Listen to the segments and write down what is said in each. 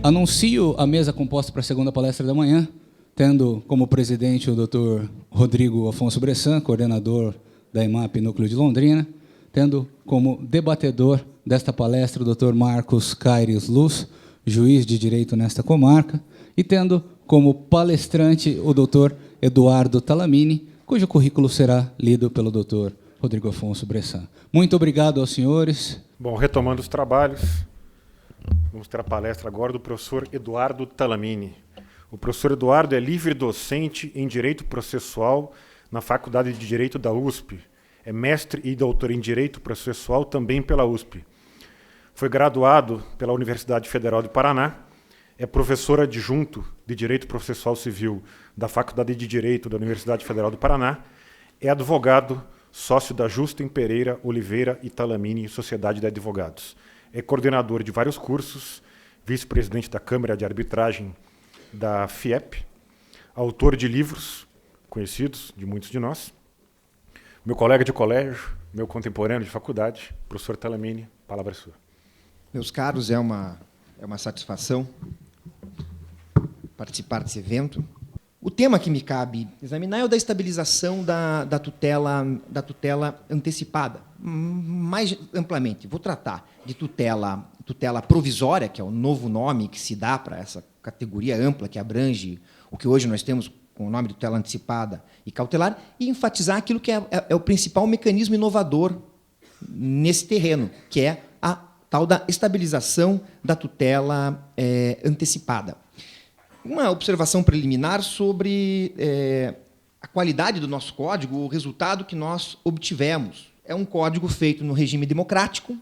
Anuncio a mesa composta para a segunda palestra da manhã, tendo como presidente o Dr. Rodrigo Afonso Bressan, coordenador da EMAP Núcleo de Londrina, tendo como debatedor desta palestra o Dr. Marcos Caires Luz, juiz de direito nesta comarca, e tendo como palestrante o Dr. Eduardo Talamini, cujo currículo será lido pelo Dr. Rodrigo Afonso Bressan. Muito obrigado aos senhores. Bom, retomando os trabalhos, vamos ter a palestra agora do professor Eduardo Talamini. O professor Eduardo é livre docente em Direito Processual na Faculdade de Direito da USP. É mestre e doutor em Direito Processual também pela USP. Foi graduado pela Universidade Federal do Paraná. É professor adjunto de Direito Processual Civil da Faculdade de Direito da Universidade Federal do Paraná. É advogado, sócio da Justem Pereira Oliveira e Talamini Sociedade de Advogados. É coordenador de vários cursos, vice-presidente da Câmara de Arbitragem da FIEP, autor de livros conhecidos de muitos de nós. Meu colega de colégio, meu contemporâneo de faculdade, professor Talamini, a palavra é sua. Meus caros, é uma satisfação participar desse evento. O tema que me cabe examinar é o da estabilização da tutela antecipada. Mais amplamente, vou tratar de tutela provisória, que é o novo nome que se dá para essa categoria ampla que abrange o que hoje nós temos com o nome de tutela antecipada e cautelar, e enfatizar aquilo que é o principal mecanismo inovador nesse terreno, que é a tal da estabilização da tutela antecipada. Uma observação preliminar sobre a qualidade do nosso código, o resultado que nós obtivemos. É um código feito no regime democrático.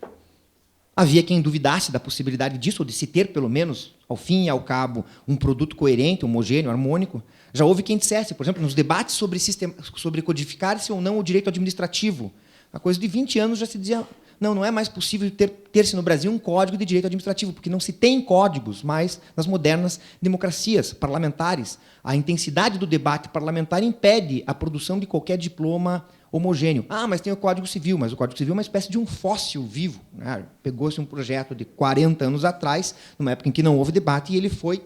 Havia quem duvidasse da possibilidade disso, ou de se ter, pelo menos, ao fim e ao cabo, um produto coerente, homogêneo, harmônico. Já houve quem dissesse, por exemplo, nos debates sobre codificar-se ou não o direito administrativo. Há coisa de 20 anos já se dizia, não é mais possível ter-se no Brasil um código de direito administrativo, porque não se tem códigos mais nas modernas democracias parlamentares. A intensidade do debate parlamentar impede a produção de qualquer diploma homogêneo. Mas tem o Código Civil, mas o Código Civil é uma espécie de um fóssil vivo, né? Pegou-se um projeto de 40 anos atrás, numa época em que não houve debate, e ele foi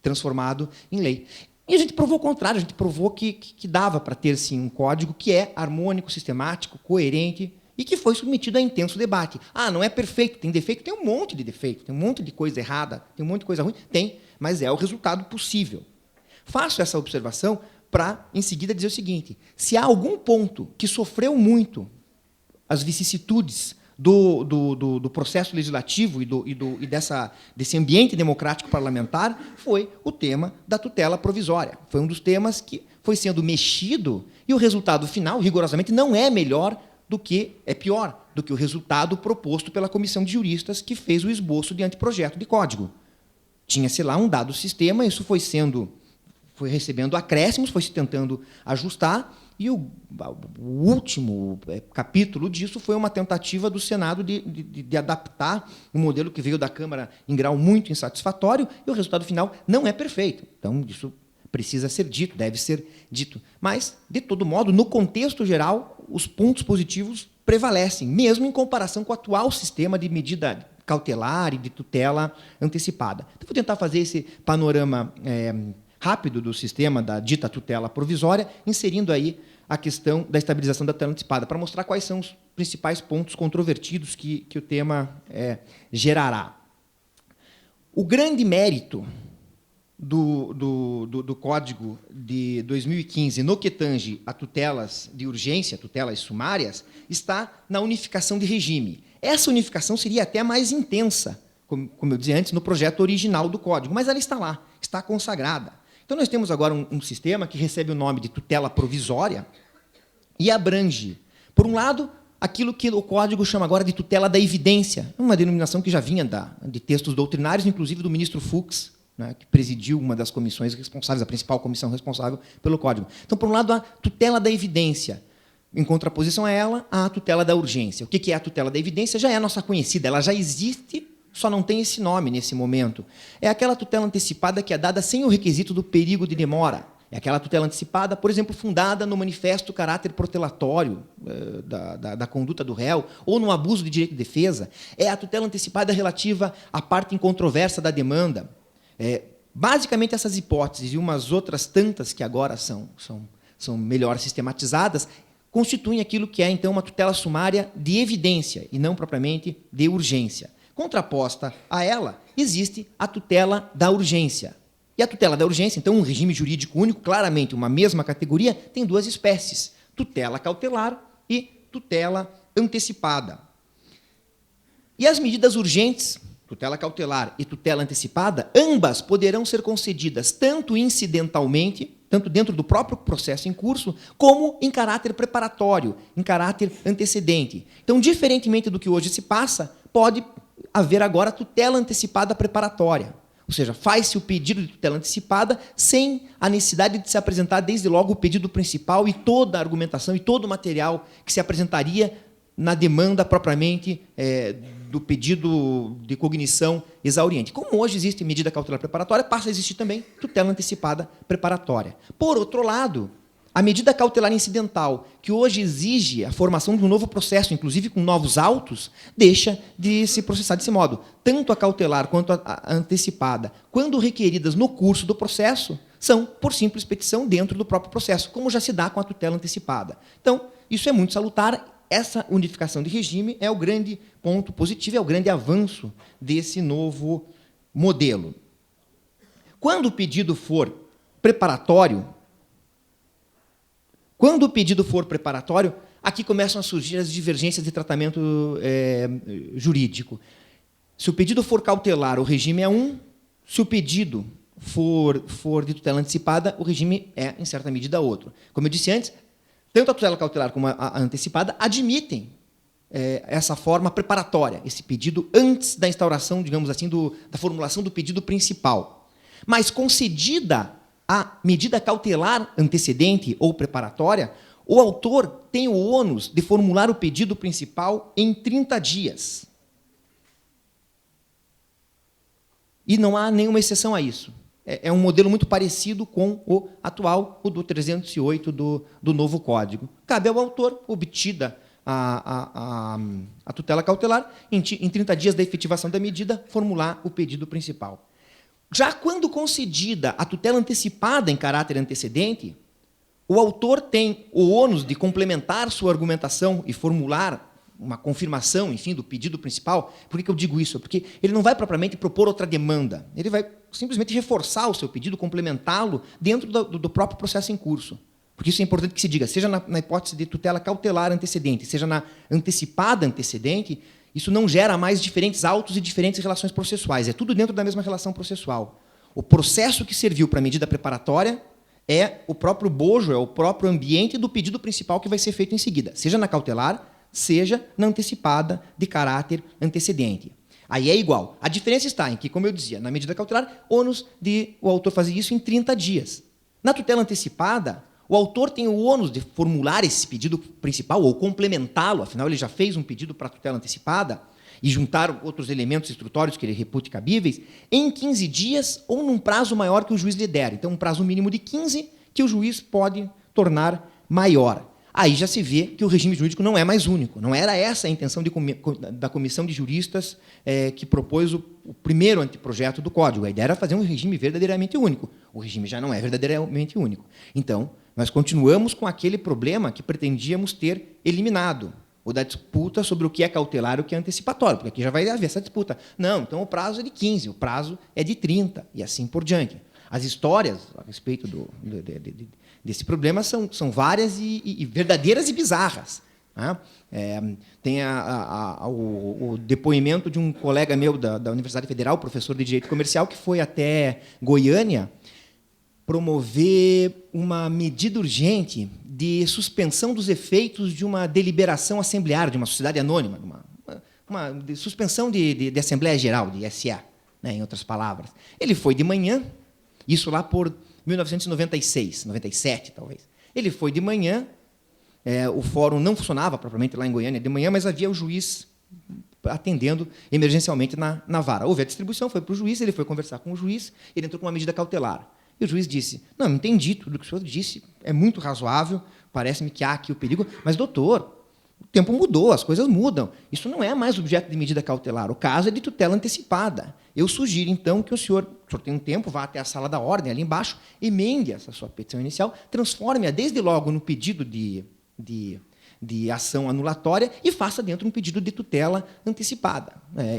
transformado em lei. E a gente provou o contrário, a gente provou que dava para ter, sim, um código que é harmônico, sistemático, coerente, e que foi submetido a intenso debate. Não é perfeito, tem defeito? Tem um monte de defeito, tem um monte de coisa errada, tem um monte de coisa ruim? Tem, mas é o resultado possível. Faço essa observação para, em seguida, dizer o seguinte: se há algum ponto que sofreu muito as vicissitudes do processo legislativo e desse ambiente democrático parlamentar, foi o tema da tutela provisória. Foi um dos temas que foi sendo mexido, e o resultado final, rigorosamente, não é melhor é pior do que o resultado proposto pela comissão de juristas que fez o esboço de anteprojeto de código. Tinha-se lá um dado sistema, isso foi recebendo acréscimos, foi se tentando ajustar, e o último capítulo disso foi uma tentativa do Senado de adaptar um modelo que veio da Câmara em grau muito insatisfatório, e o resultado final não é perfeito. Então, isso precisa ser dito, deve ser dito. Mas, de todo modo, no contexto geral, os pontos positivos prevalecem, mesmo em comparação com o atual sistema de medida cautelar e de tutela antecipada. Então, vou tentar fazer esse panorama rápido do sistema da dita tutela provisória, inserindo aí a questão da estabilização da tutela antecipada, para mostrar quais são os principais pontos controvertidos que o tema gerará. O grande mérito do Código de 2015, no que tange a tutelas de urgência, tutelas sumárias, está na unificação de regime. Essa unificação seria até mais intensa, como eu dizia antes, no projeto original do Código, mas ela está lá, está consagrada. Então, nós temos agora um sistema que recebe o nome de tutela provisória e abrange, por um lado, aquilo que o Código chama agora de tutela da evidência, uma denominação que já vinha de textos doutrinários, inclusive do ministro Fux, né, que presidiu uma das comissões responsáveis, a principal comissão responsável pelo Código. Então, por um lado, a tutela da evidência. Em contraposição a ela, a tutela da urgência. O que é a tutela da evidência? Já é nossa conhecida, ela já existe, só não tem esse nome nesse momento. É aquela tutela antecipada que é dada sem o requisito do perigo de demora. É aquela tutela antecipada, por exemplo, fundada no manifesto caráter protelatório da conduta do réu, ou no abuso de direito de defesa. É a tutela antecipada relativa à parte incontroversa da demanda. Basicamente, essas hipóteses e umas outras tantas que agora são melhor sistematizadas, constituem aquilo que é, então, uma tutela sumária de evidência e não propriamente de urgência. Contraposta a ela, existe a tutela da urgência. E a tutela da urgência, então, um regime jurídico único, claramente uma mesma categoria, tem duas espécies: tutela cautelar e tutela antecipada. E as medidas urgentes, tutela cautelar e tutela antecipada, ambas poderão ser concedidas tanto incidentalmente, tanto dentro do próprio processo em curso, como em caráter preparatório, em caráter antecedente. Então, diferentemente do que hoje se passa, pode haver agora tutela antecipada preparatória. Ou seja, faz-se o pedido de tutela antecipada sem a necessidade de se apresentar desde logo o pedido principal e toda a argumentação e todo o material que se apresentaria na demanda propriamente do pedido de cognição exauriente. Como hoje existe medida cautelar preparatória, passa a existir também tutela antecipada preparatória. Por outro lado, a medida cautelar incidental, que hoje exige a formação de um novo processo, inclusive com novos autos, deixa de se processar desse modo. Tanto a cautelar quanto a antecipada, quando requeridas no curso do processo, são por simples petição dentro do próprio processo, como já se dá com a tutela antecipada. Então, isso é muito salutar. Essa unificação de regime é o grande ponto positivo, é o grande avanço desse novo modelo. Quando o pedido for preparatório, aqui começam a surgir as divergências de tratamento jurídico. Se o pedido for cautelar, o regime é um; se o pedido for de tutela antecipada, o regime é, em certa medida, outro. Como eu disse antes, tanto a tutela cautelar como a antecipada admitem essa forma preparatória, esse pedido antes da instauração, digamos assim, da formulação do pedido principal. Mas, concedida a medida cautelar antecedente ou preparatória, o autor tem o ônus de formular o pedido principal em 30 dias. E não há nenhuma exceção a isso. É um modelo muito parecido com o atual, o do 308 do novo Código. Cabe ao autor, obtida a tutela cautelar, em 30 dias da efetivação da medida, formular o pedido principal. Já quando concedida a tutela antecipada em caráter antecedente, o autor tem o ônus de complementar sua argumentação e formular uma confirmação, enfim, do pedido principal. Por que eu digo isso? Porque ele não vai propriamente propor outra demanda. Ele vai simplesmente reforçar o seu pedido, complementá-lo dentro do próprio processo em curso. Porque isso é importante que se diga, seja na hipótese de tutela cautelar antecedente, seja na antecipada antecedente, isso não gera mais diferentes autos e diferentes relações processuais. É tudo dentro da mesma relação processual. O processo que serviu para a medida preparatória é o próprio bojo, é o próprio ambiente do pedido principal que vai ser feito em seguida, seja na cautelar, seja na antecipada de caráter antecedente. Aí é igual. A diferença está em que, como eu dizia, na medida cautelar, ônus de o autor fazer isso em 30 dias. Na tutela antecipada, o autor tem o ônus de formular esse pedido principal ou complementá-lo, afinal ele já fez um pedido para a tutela antecipada e juntar outros elementos instrutórios que ele repute cabíveis, em 15 dias ou num prazo maior que o juiz lhe der. Então, um prazo mínimo de 15 que o juiz pode tornar maior. Aí já se vê que o regime jurídico não é mais único. Não era essa a intenção da comissão de juristas que propôs o primeiro anteprojeto do Código. A ideia era fazer um regime verdadeiramente único. O regime já não é verdadeiramente único. Então, nós continuamos com aquele problema que pretendíamos ter eliminado, o da disputa sobre o que é cautelar e o que é antecipatório, porque aqui já vai haver essa disputa. Não, então o prazo é de 15, o prazo é de 30, e assim por diante. As histórias a respeito desse problema são várias e verdadeiras e bizarras. Né? Tem o depoimento de um colega meu da Universidade Federal, professor de Direito Comercial, que foi até Goiânia promover uma medida urgente de suspensão dos efeitos de uma deliberação assembleária, de uma sociedade anônima, uma suspensão de Assembleia Geral, de SA, né, em outras palavras. Ele foi de manhã, isso lá por 1996, 97, talvez. Ele foi de manhã, o fórum não funcionava propriamente lá em Goiânia de manhã, mas havia o juiz atendendo emergencialmente na vara. Houve a distribuição, foi para o juiz, ele foi conversar com o juiz, ele entrou com uma medida cautelar. E o juiz disse, não, entendi tudo o que o senhor disse, é muito razoável, parece-me que há aqui o perigo, mas, doutor, tempo mudou, as coisas mudam. Isso não é mais objeto de medida cautelar. O caso é de tutela antecipada. Eu sugiro, então, que o senhor tem um tempo, vá até a sala da ordem, ali embaixo, emende essa sua petição inicial, transforme-a desde logo no pedido de ação anulatória e faça dentro um pedido de tutela antecipada.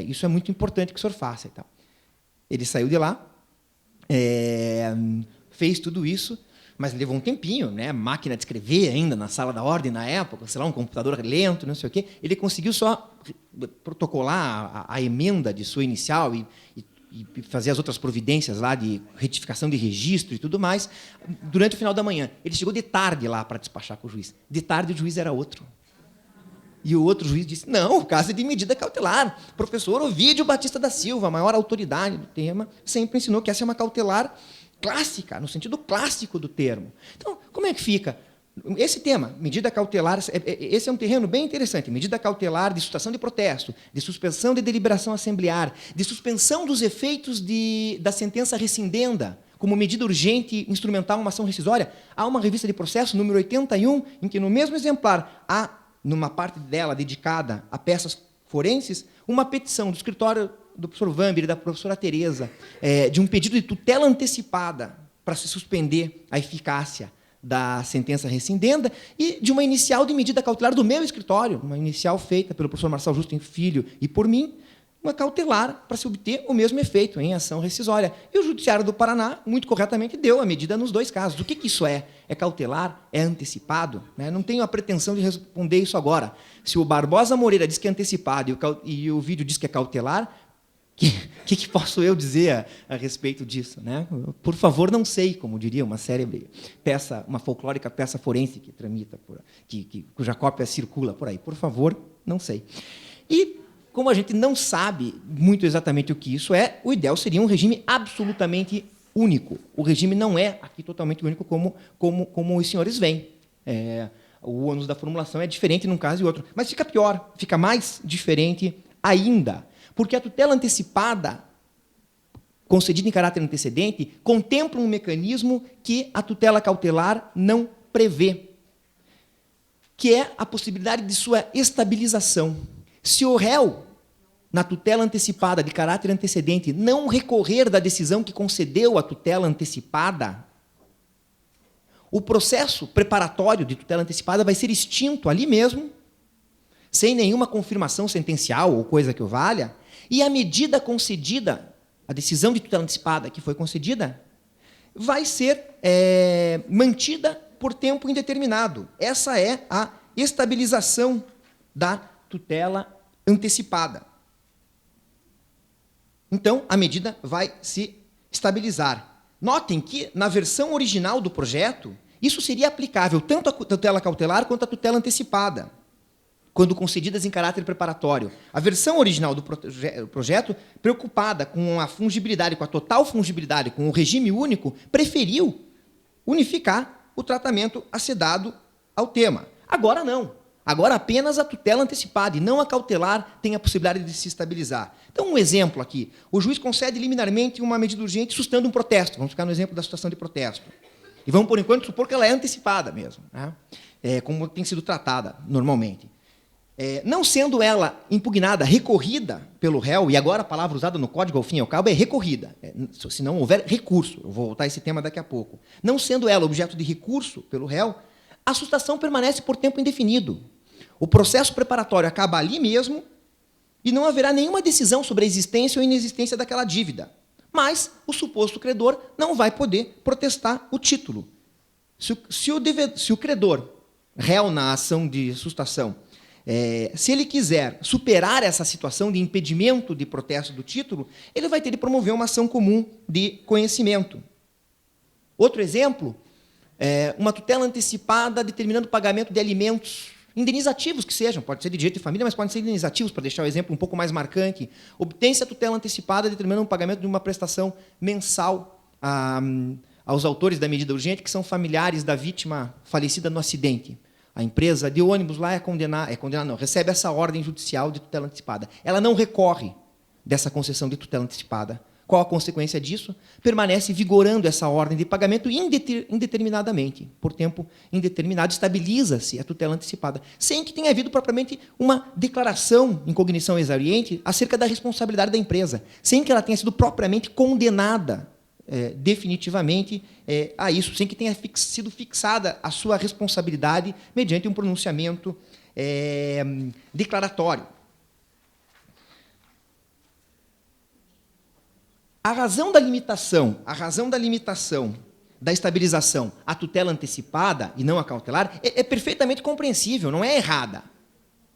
Isso é muito importante que o senhor faça. E tal. Ele saiu de lá, fez tudo isso, mas levou um tempinho, né? Máquina de escrever ainda na sala da ordem na época, sei lá, um computador lento, não sei o quê. Ele conseguiu só protocolar a emenda de sua inicial e fazer as outras providências lá de retificação de registro e tudo mais durante o final da manhã. Ele chegou de tarde lá para despachar com o juiz. De tarde o juiz era outro. E o outro juiz disse, não, o caso é de medida cautelar. O professor Ovídio Batista da Silva, a maior autoridade do tema, sempre ensinou que essa é uma cautelar clássica, no sentido clássico do termo. Então, como é que fica? Esse tema, medida cautelar, esse é um terreno bem interessante. Medida cautelar de sustação de protesto, de suspensão de deliberação assemblear, de suspensão dos efeitos da sentença rescindenda, como medida urgente instrumental uma ação rescisória. Há uma revista de processo, número 81, em que no mesmo exemplar há, numa parte dela dedicada a peças forenses, uma petição do escritório do professor Vamber e da professora Tereza, de um pedido de tutela antecipada para se suspender a eficácia da sentença rescindenda e de uma inicial de medida cautelar do meu escritório, uma inicial feita pelo professor Marçal Justo Filho e por mim, uma cautelar para se obter o mesmo efeito em ação rescisória. E o Judiciário do Paraná, muito corretamente, deu a medida nos dois casos. O que isso é? É cautelar? É antecipado? Não tenho a pretensão de responder isso agora. Se o Barbosa Moreira diz que é antecipado e o vídeo diz que é cautelar, que posso eu dizer a respeito disso? Né? Por favor, não sei, como diria uma célebre peça, uma folclórica peça forense que tramita, cuja cópia circula por aí. Por favor, não sei. E, como a gente não sabe muito exatamente o que isso é, o ideal seria um regime absolutamente único. O regime não é aqui totalmente único como os senhores veem. O ônus da formulação é diferente num caso e outro. Mas fica pior, fica mais diferente ainda. Porque a tutela antecipada, concedida em caráter antecedente, contempla um mecanismo que a tutela cautelar não prevê, que é a possibilidade de sua estabilização. Se o réu, na tutela antecipada de caráter antecedente, não recorrer da decisão que concedeu a tutela antecipada, o processo preparatório de tutela antecipada vai ser extinto ali mesmo, sem nenhuma confirmação sentencial ou coisa que o valha, e a medida concedida, a decisão de tutela antecipada que foi concedida, vai ser mantida por tempo indeterminado. Essa é a estabilização da tutela antecipada. Então, a medida vai se estabilizar. Notem que, na versão original do projeto, isso seria aplicável tanto à tutela cautelar quanto à tutela antecipada, quando concedidas em caráter preparatório. A versão original do projeto, preocupada com a fungibilidade, com a total fungibilidade, com o regime único, preferiu unificar o tratamento a ser dado ao tema. Agora não. Agora apenas a tutela antecipada e não a cautelar tem a possibilidade de se estabilizar. Então, um exemplo aqui. O juiz concede liminarmente uma medida urgente sustando um protesto. Vamos ficar no exemplo da situação de protesto. E vamos, por enquanto, supor que ela é antecipada mesmo, né? Como tem sido tratada normalmente. Não sendo ela impugnada, recorrida pelo réu, e agora a palavra usada no Código, ao fim e ao cabo, é recorrida, se não houver recurso, eu vou voltar a esse tema daqui a pouco. Não sendo ela objeto de recurso pelo réu, a sustação permanece por tempo indefinido. O processo preparatório acaba ali mesmo e não haverá nenhuma decisão sobre a existência ou inexistência daquela dívida. Mas o suposto credor não vai poder protestar o título. Se o credor, réu na ação de sustação, se ele quiser superar essa situação de impedimento de protesto do título, ele vai ter de promover uma ação comum de conhecimento. Outro exemplo, uma tutela antecipada determinando o pagamento de alimentos indenizativos que sejam, pode ser de direito de família, mas podem ser indenizativos, para deixar o exemplo um pouco mais marcante. Obtém-se a tutela antecipada determinando o pagamento de uma prestação mensal aos autores da medida urgente, que são familiares da vítima falecida no acidente. A empresa de ônibus lá recebe essa ordem judicial de tutela antecipada. Ela não recorre dessa concessão de tutela antecipada Qual a consequência disso? Permanece vigorando essa ordem de pagamento indeterminadamente, por tempo indeterminado, estabiliza-se a tutela antecipada, sem que tenha havido propriamente uma declaração em cognição exauriente acerca da responsabilidade da empresa, sem que ela tenha sido propriamente condenada definitivamente a isso, sem que tenha sido fixada a sua responsabilidade mediante um pronunciamento declaratório. A razão da limitação da estabilização à tutela antecipada e não à cautelar é perfeitamente compreensível, não é errada.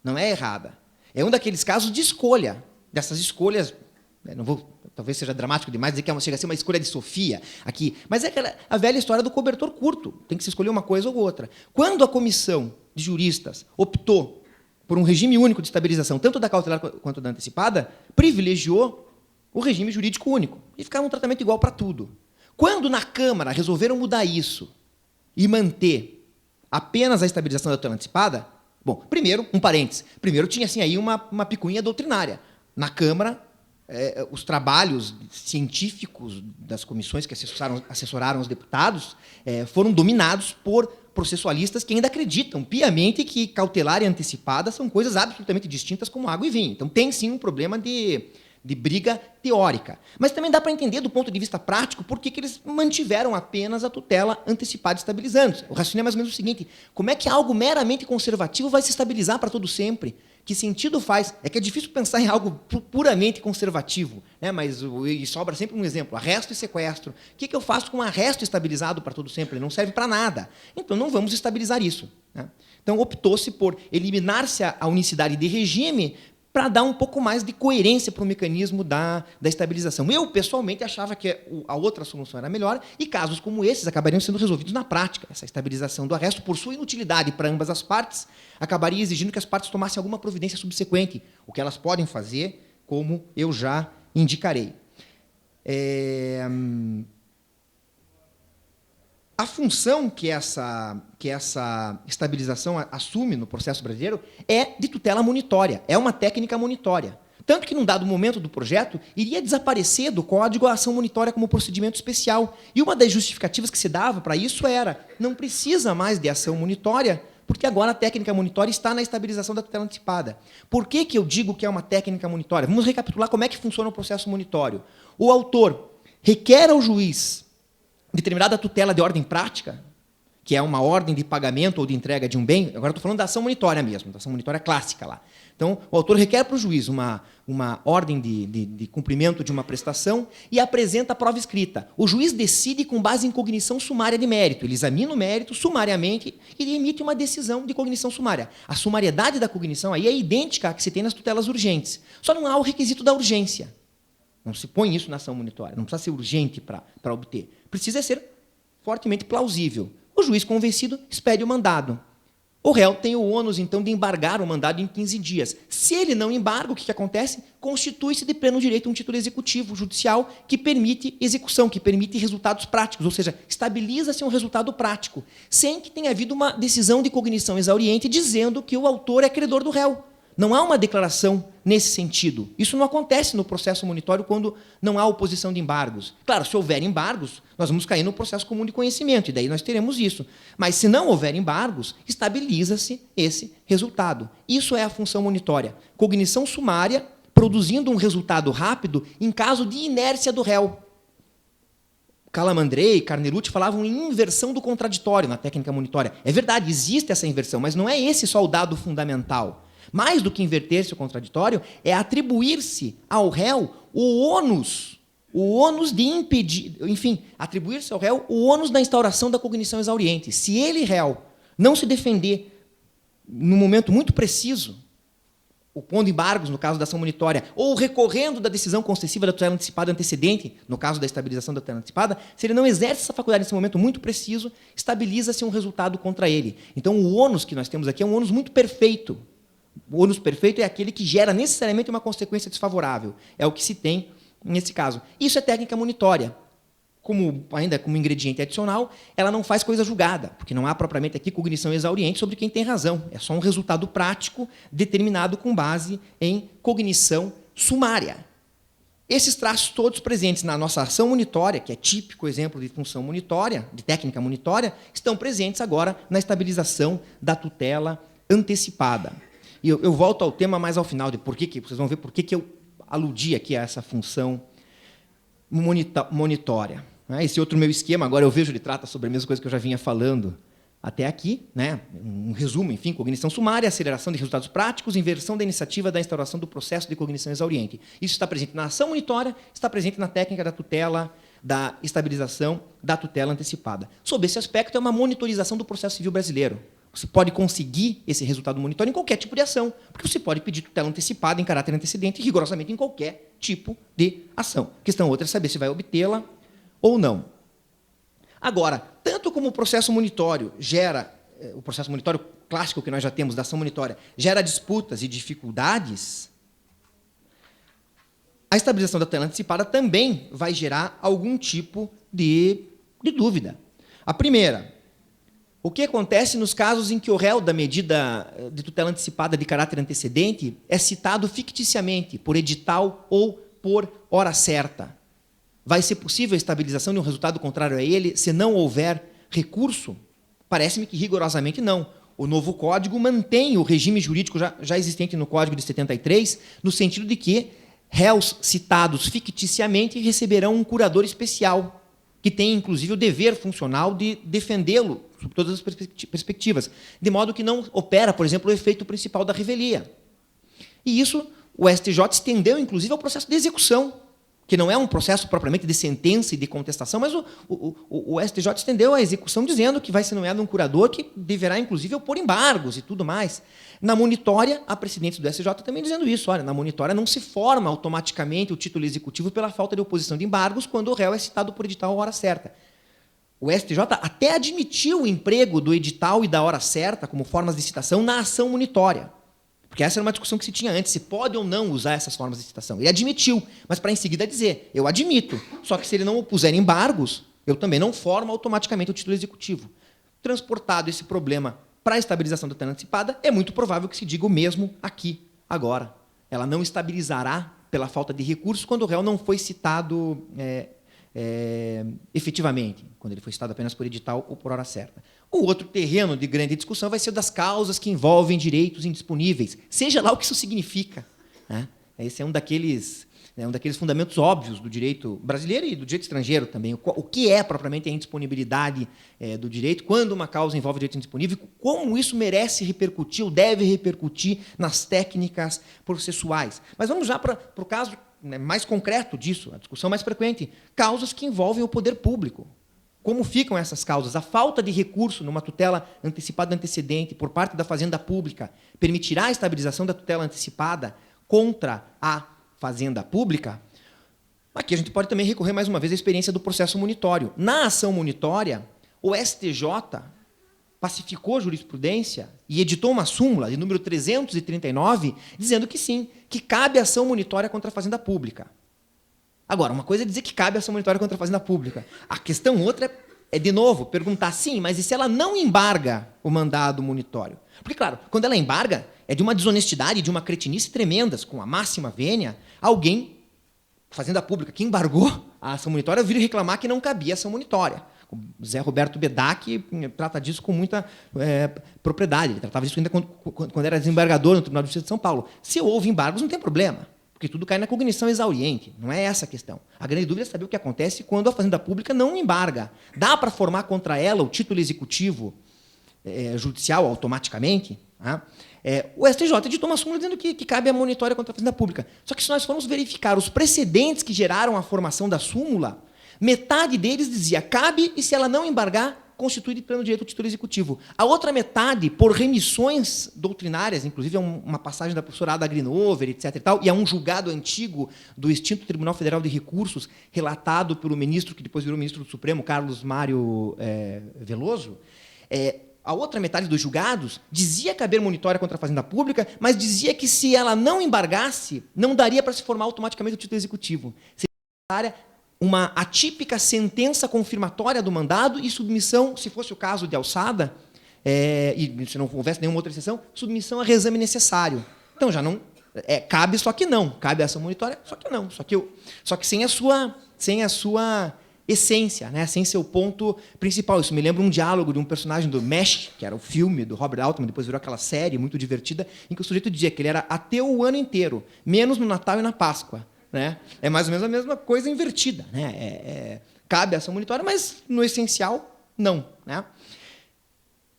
Não é errada. É um daqueles casos de escolha, dessas escolhas, não vou, talvez seja dramático demais dizer que chega a ser uma escolha de Sofia aqui, mas é a velha história do cobertor curto, tem que se escolher uma coisa ou outra. Quando a comissão de juristas optou por um regime único de estabilização, tanto da cautelar quanto da antecipada, privilegiou o regime jurídico único, e ficava um tratamento igual para tudo. Quando na Câmara resolveram mudar isso e manter apenas a estabilização da tutela antecipada, bom, primeiro, um parênteses, primeiro tinha assim, aí uma picuinha doutrinária. Na Câmara, os trabalhos científicos das comissões que assessoraram os deputados foram dominados por processualistas que ainda acreditam piamente que cautelar e antecipada são coisas absolutamente distintas como água e vinho. Então tem sim um problema de briga teórica. Mas também dá para entender, do ponto de vista prático, por que eles mantiveram apenas a tutela antecipada estabilizando. O raciocínio é mais ou menos o seguinte: como é que algo meramente conservativo vai se estabilizar para todo sempre? Que sentido faz? É que é difícil pensar em algo puramente conservativo, né? Mas e sobra sempre um exemplo: arresto e sequestro. O que eu faço com um arresto estabilizado para todo sempre? Ele não serve para nada. Então não vamos estabilizar isso, né? Então optou-se por eliminar-se a unicidade de regime para dar um pouco mais de coerência para o mecanismo da estabilização. Eu, pessoalmente, achava que a outra solução era melhor, e casos como esses acabariam sendo resolvidos na prática. Essa estabilização do arresto, por sua inutilidade para ambas as partes, acabaria exigindo que as partes tomassem alguma providência subsequente, o que elas podem fazer, como eu já indicarei. A função que essa estabilização assume no processo brasileiro é de tutela monitória, é uma técnica monitória. Tanto que, num dado momento do projeto, iria desaparecer do Código a ação monitória como procedimento especial. E uma das justificativas que se dava para isso era: não precisa mais de ação monitória, porque agora a técnica monitória está na estabilização da tutela antecipada. Por que eu digo que é uma técnica monitória? Vamos recapitular como é que funciona o processo monitório. O autor requer ao juiz determinada tutela de ordem prática, que é uma ordem de pagamento ou de entrega de um bem. Agora estou falando da ação monitória mesmo, da ação monitória clássica lá. Então, o autor requer para o juiz uma ordem de cumprimento de uma prestação e apresenta a prova escrita. O juiz decide com base em cognição sumária de mérito. Ele examina o mérito sumariamente e emite uma decisão de cognição sumária. A sumariedade da cognição aí é idêntica à que se tem nas tutelas urgentes. Só não há o requisito da urgência. Não se põe isso na ação monitória. Não precisa ser urgente para obter. Precisa ser fortemente plausível. O juiz convencido expede o mandado. O réu tem o ônus, então, de embargar o mandado em 15 dias. Se ele não embarga, o que acontece? Constitui-se de pleno direito um título executivo judicial que permite execução, que permite resultados práticos, ou seja, estabiliza-se um resultado prático, sem que tenha havido uma decisão de cognição exauriente dizendo que o autor é credor do réu. Não há uma declaração nesse sentido. Isso não acontece no processo monitório quando não há oposição de embargos. Claro, se houver embargos, nós vamos cair no processo comum de conhecimento, e daí nós teremos isso. Mas, se não houver embargos, estabiliza-se esse resultado. Isso é a função monitória. Cognição sumária, produzindo um resultado rápido em caso de inércia do réu. Calamandrei e Carnerucci falavam em inversão do contraditório na técnica monitória. É verdade, existe essa inversão, mas não é esse só o dado fundamental. Mais do que inverter-se o contraditório, é atribuir-se ao réu o ônus de impedir, enfim, atribuir-se ao réu o ônus da instauração da cognição exauriente. Se ele, réu, não se defender num momento muito preciso, opondo embargos, no caso da ação monitória, ou recorrendo da decisão concessiva da tutela antecipada antecedente, no caso da estabilização da tutela antecipada, se ele não exerce essa faculdade nesse momento muito preciso, estabiliza-se um resultado contra ele. Então, o ônus que nós temos aqui é um ônus muito perfeito. O ônus perfeito é aquele que gera necessariamente uma consequência desfavorável. É o que se tem nesse caso. Isso é técnica monitória. Ainda como ingrediente adicional, ela não faz coisa julgada, porque não há propriamente aqui cognição exauriente sobre quem tem razão. É só um resultado prático determinado com base em cognição sumária. Esses traços todos presentes na nossa ação munitória, que é típico exemplo de função munitória, de técnica munitória, estão presentes agora na estabilização da tutela antecipada. E eu volto ao tema mais ao final, de vocês vão ver por que eu aludi aqui a essa função monitória. Esse outro meu esquema, agora eu vejo, ele trata sobre a mesma coisa que eu já vinha falando até aqui, né? Um resumo, enfim, cognição sumária, aceleração de resultados práticos, inversão da iniciativa da instauração do processo de cognição exauriente. Isso está presente na ação monitória, está presente na técnica da tutela, da estabilização da tutela antecipada. Sob esse aspecto, é uma monitorização do processo civil brasileiro. Você pode conseguir esse resultado monitório em qualquer tipo de ação, porque você pode pedir tutela antecipada em caráter antecedente, rigorosamente em qualquer tipo de ação. A questão outra é saber se vai obtê-la ou não. Agora, tanto como o processo monitório gera, o processo monitório clássico que nós já temos da ação monitória, gera disputas e dificuldades, a estabilização da tutela antecipada também vai gerar algum tipo de dúvida. A primeira, o que acontece nos casos em que o réu da medida de tutela antecipada de caráter antecedente é citado ficticiamente, por edital ou por hora certa? Vai ser possível a estabilização de um resultado contrário a ele se não houver recurso? Parece-me que rigorosamente não. O novo Código mantém o regime jurídico já existente no Código de 73, no sentido de que réus citados ficticiamente receberão um curador especial, que tem, inclusive, o dever funcional de defendê-lo sob todas as perspectivas, de modo que não opera, por exemplo, o efeito principal da revelia. E isso o STJ estendeu, inclusive, ao processo de execução, que não é um processo propriamente de sentença e de contestação, mas o STJ estendeu a execução dizendo que vai ser nomeado um curador que deverá, inclusive, opor embargos e tudo mais. Na monitória, há precedentes do STJ também dizendo isso. Olha, na monitória não se forma automaticamente o título executivo pela falta de oposição de embargos quando o réu é citado por edital à hora certa. O STJ até admitiu o emprego do edital e da hora certa como formas de citação na ação monitória. Porque essa era uma discussão que se tinha antes, se pode ou não usar essas formas de citação. Ele admitiu, mas para em seguida dizer, eu admito, só que se ele não opuser embargos, eu também não formo automaticamente o título executivo. Transportado esse problema para a estabilização da tutela antecipada, é muito provável que se diga o mesmo aqui, agora. Ela não estabilizará pela falta de recursos quando o réu não foi citado efetivamente, quando ele foi citado apenas por edital ou por hora certa. O outro terreno de grande discussão vai ser das causas que envolvem direitos indisponíveis, seja lá o que isso significa. Né? Esse é um daqueles fundamentos óbvios do direito brasileiro e do direito estrangeiro também. O que é propriamente a indisponibilidade do direito, quando uma causa envolve direito indisponível, como isso merece repercutir ou deve repercutir nas técnicas processuais. Mas vamos já para o caso mais concreto disso, a discussão mais frequente, causas que envolvem o poder público. Como ficam essas causas? A falta de recurso numa tutela antecipada antecedente por parte da Fazenda Pública permitirá a estabilização da tutela antecipada contra a Fazenda Pública? Aqui a gente pode também recorrer mais uma vez à experiência do processo munitório. Na ação munitória, o STJ pacificou a jurisprudência e editou uma súmula de número 339, dizendo que sim, que cabe ação munitória contra a Fazenda Pública. Agora, uma coisa é dizer que cabe ação munitória contra a Fazenda Pública. A questão outra é, de novo, perguntar sim, mas e se ela não embarga o mandado munitório? Porque, claro, quando ela embarga, é de uma desonestidade, de uma cretinice tremendas, com a máxima vênia, alguém, Fazenda Pública, que embargou a ação munitória, vir reclamar que não cabia ação munitória. O Zé Roberto Bedac trata disso com muita propriedade. Ele tratava disso ainda quando era desembargador no Tribunal de Justiça de São Paulo. Se houve embargos, não tem problema, porque tudo cai na cognição exauriente. Não é essa a questão. A grande dúvida é saber o que acontece quando a Fazenda Pública não embarga. Dá para formar contra ela o título executivo judicial automaticamente? Tá? O STJ editou uma súmula dizendo que cabe a monitória contra a Fazenda Pública. Só que se nós formos verificar os precedentes que geraram a formação da súmula, metade deles dizia cabe e, se ela não embargar, constitui de pleno direito o título executivo. A outra metade, por remissões doutrinárias, inclusive é uma passagem da professora Ada Grinover, etc. e tal, e é um julgado antigo do extinto Tribunal Federal de Recursos, relatado pelo ministro, que depois virou ministro do Supremo, Carlos Mário Veloso. A outra metade dos julgados dizia caber monitória contra a Fazenda Pública, mas dizia que, se ela não embargasse, não daria para se formar automaticamente o título executivo. Seria necessária uma atípica sentença confirmatória do mandado e submissão, se fosse o caso de alçada, e se não houvesse nenhuma outra exceção, submissão a reexame necessário. Então, já não Cabe, só que não. Cabe a ação monitória, só que não. Só que sem a sua essência, né? Sem seu ponto principal. Isso me lembra um diálogo de um personagem do Mesh, que era o filme do Robert Altman, depois virou aquela série muito divertida, em que o sujeito dizia que ele era ateu o ano inteiro, menos no Natal e na Páscoa. Né? É mais ou menos a mesma coisa invertida. Né? Cabe a ação monitória, mas no essencial, não. Né?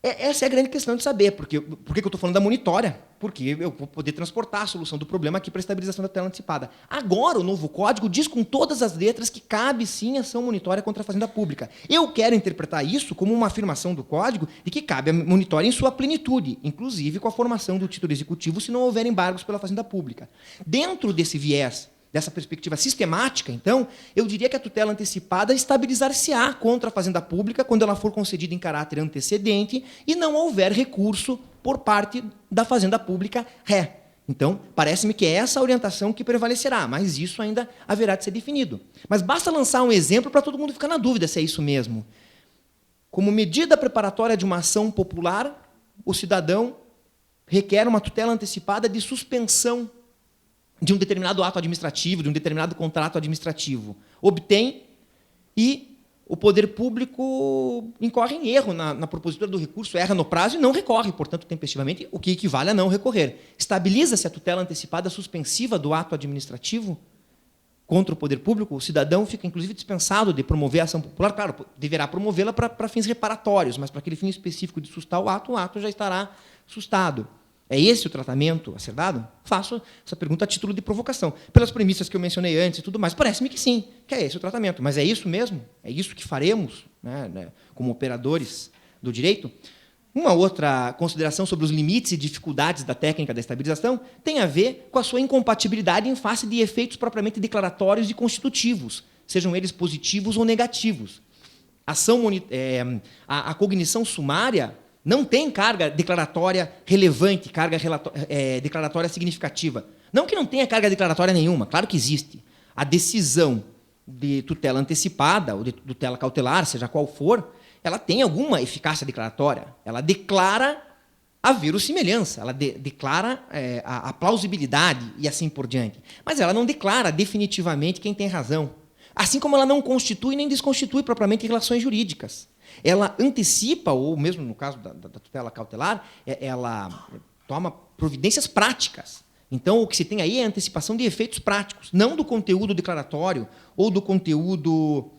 Essa é a grande questão de saber. Por que eu estou falando da monitória? Porque eu vou poder transportar a solução do problema aqui para a estabilização da tutela antecipada. Agora, o novo código diz com todas as letras que cabe, sim, ação monitória contra a fazenda pública. Eu quero interpretar isso como uma afirmação do código de que cabe a monitória em sua plenitude, inclusive com a formação do título executivo, se não houver embargos pela fazenda pública. Dentro desse viés, dessa perspectiva sistemática, então, eu diria que a tutela antecipada estabilizar-se-á contra a fazenda pública quando ela for concedida em caráter antecedente e não houver recurso por parte da fazenda pública ré. Então, parece-me que é essa a orientação que prevalecerá, mas isso ainda haverá de ser definido. Mas basta lançar um exemplo para todo mundo ficar na dúvida se é isso mesmo. Como medida preparatória de uma ação popular, o cidadão requer uma tutela antecipada de suspensão de um determinado ato administrativo, de um determinado contrato administrativo. Obtém e o poder público incorre em erro na propositura do recurso, erra no prazo e não recorre, portanto, tempestivamente, o que equivale a não recorrer. Estabiliza-se a tutela antecipada suspensiva do ato administrativo contra o poder público, o cidadão fica, inclusive, dispensado de promover a ação popular. Claro, deverá promovê-la para fins reparatórios, mas para aquele fim específico de sustar o ato já estará sustado. É esse o tratamento a ser dado? Faço essa pergunta a título de provocação. Pelas premissas que eu mencionei antes e tudo mais, parece-me que sim, que é esse o tratamento. Mas é isso mesmo? É isso que faremos, né, como operadores do direito? Uma outra consideração sobre os limites e dificuldades da técnica da estabilização tem a ver com a sua incompatibilidade em face de efeitos propriamente declaratórios e constitutivos, sejam eles positivos ou negativos. A cognição sumária não tem carga declaratória relevante, carga declaratória significativa. Não que não tenha carga declaratória nenhuma, claro que existe. A decisão de tutela antecipada ou de tutela cautelar, seja qual for, ela tem alguma eficácia declaratória. Ela declara a verossimilhança, ela declara a plausibilidade e assim por diante. Mas ela não declara definitivamente quem tem razão. Assim como ela não constitui nem desconstitui propriamente relações jurídicas. Ela antecipa, ou mesmo no caso da tutela cautelar, ela toma providências práticas. Então, o que se tem aí é a antecipação de efeitos práticos, não do conteúdo declaratório ou do conteúdo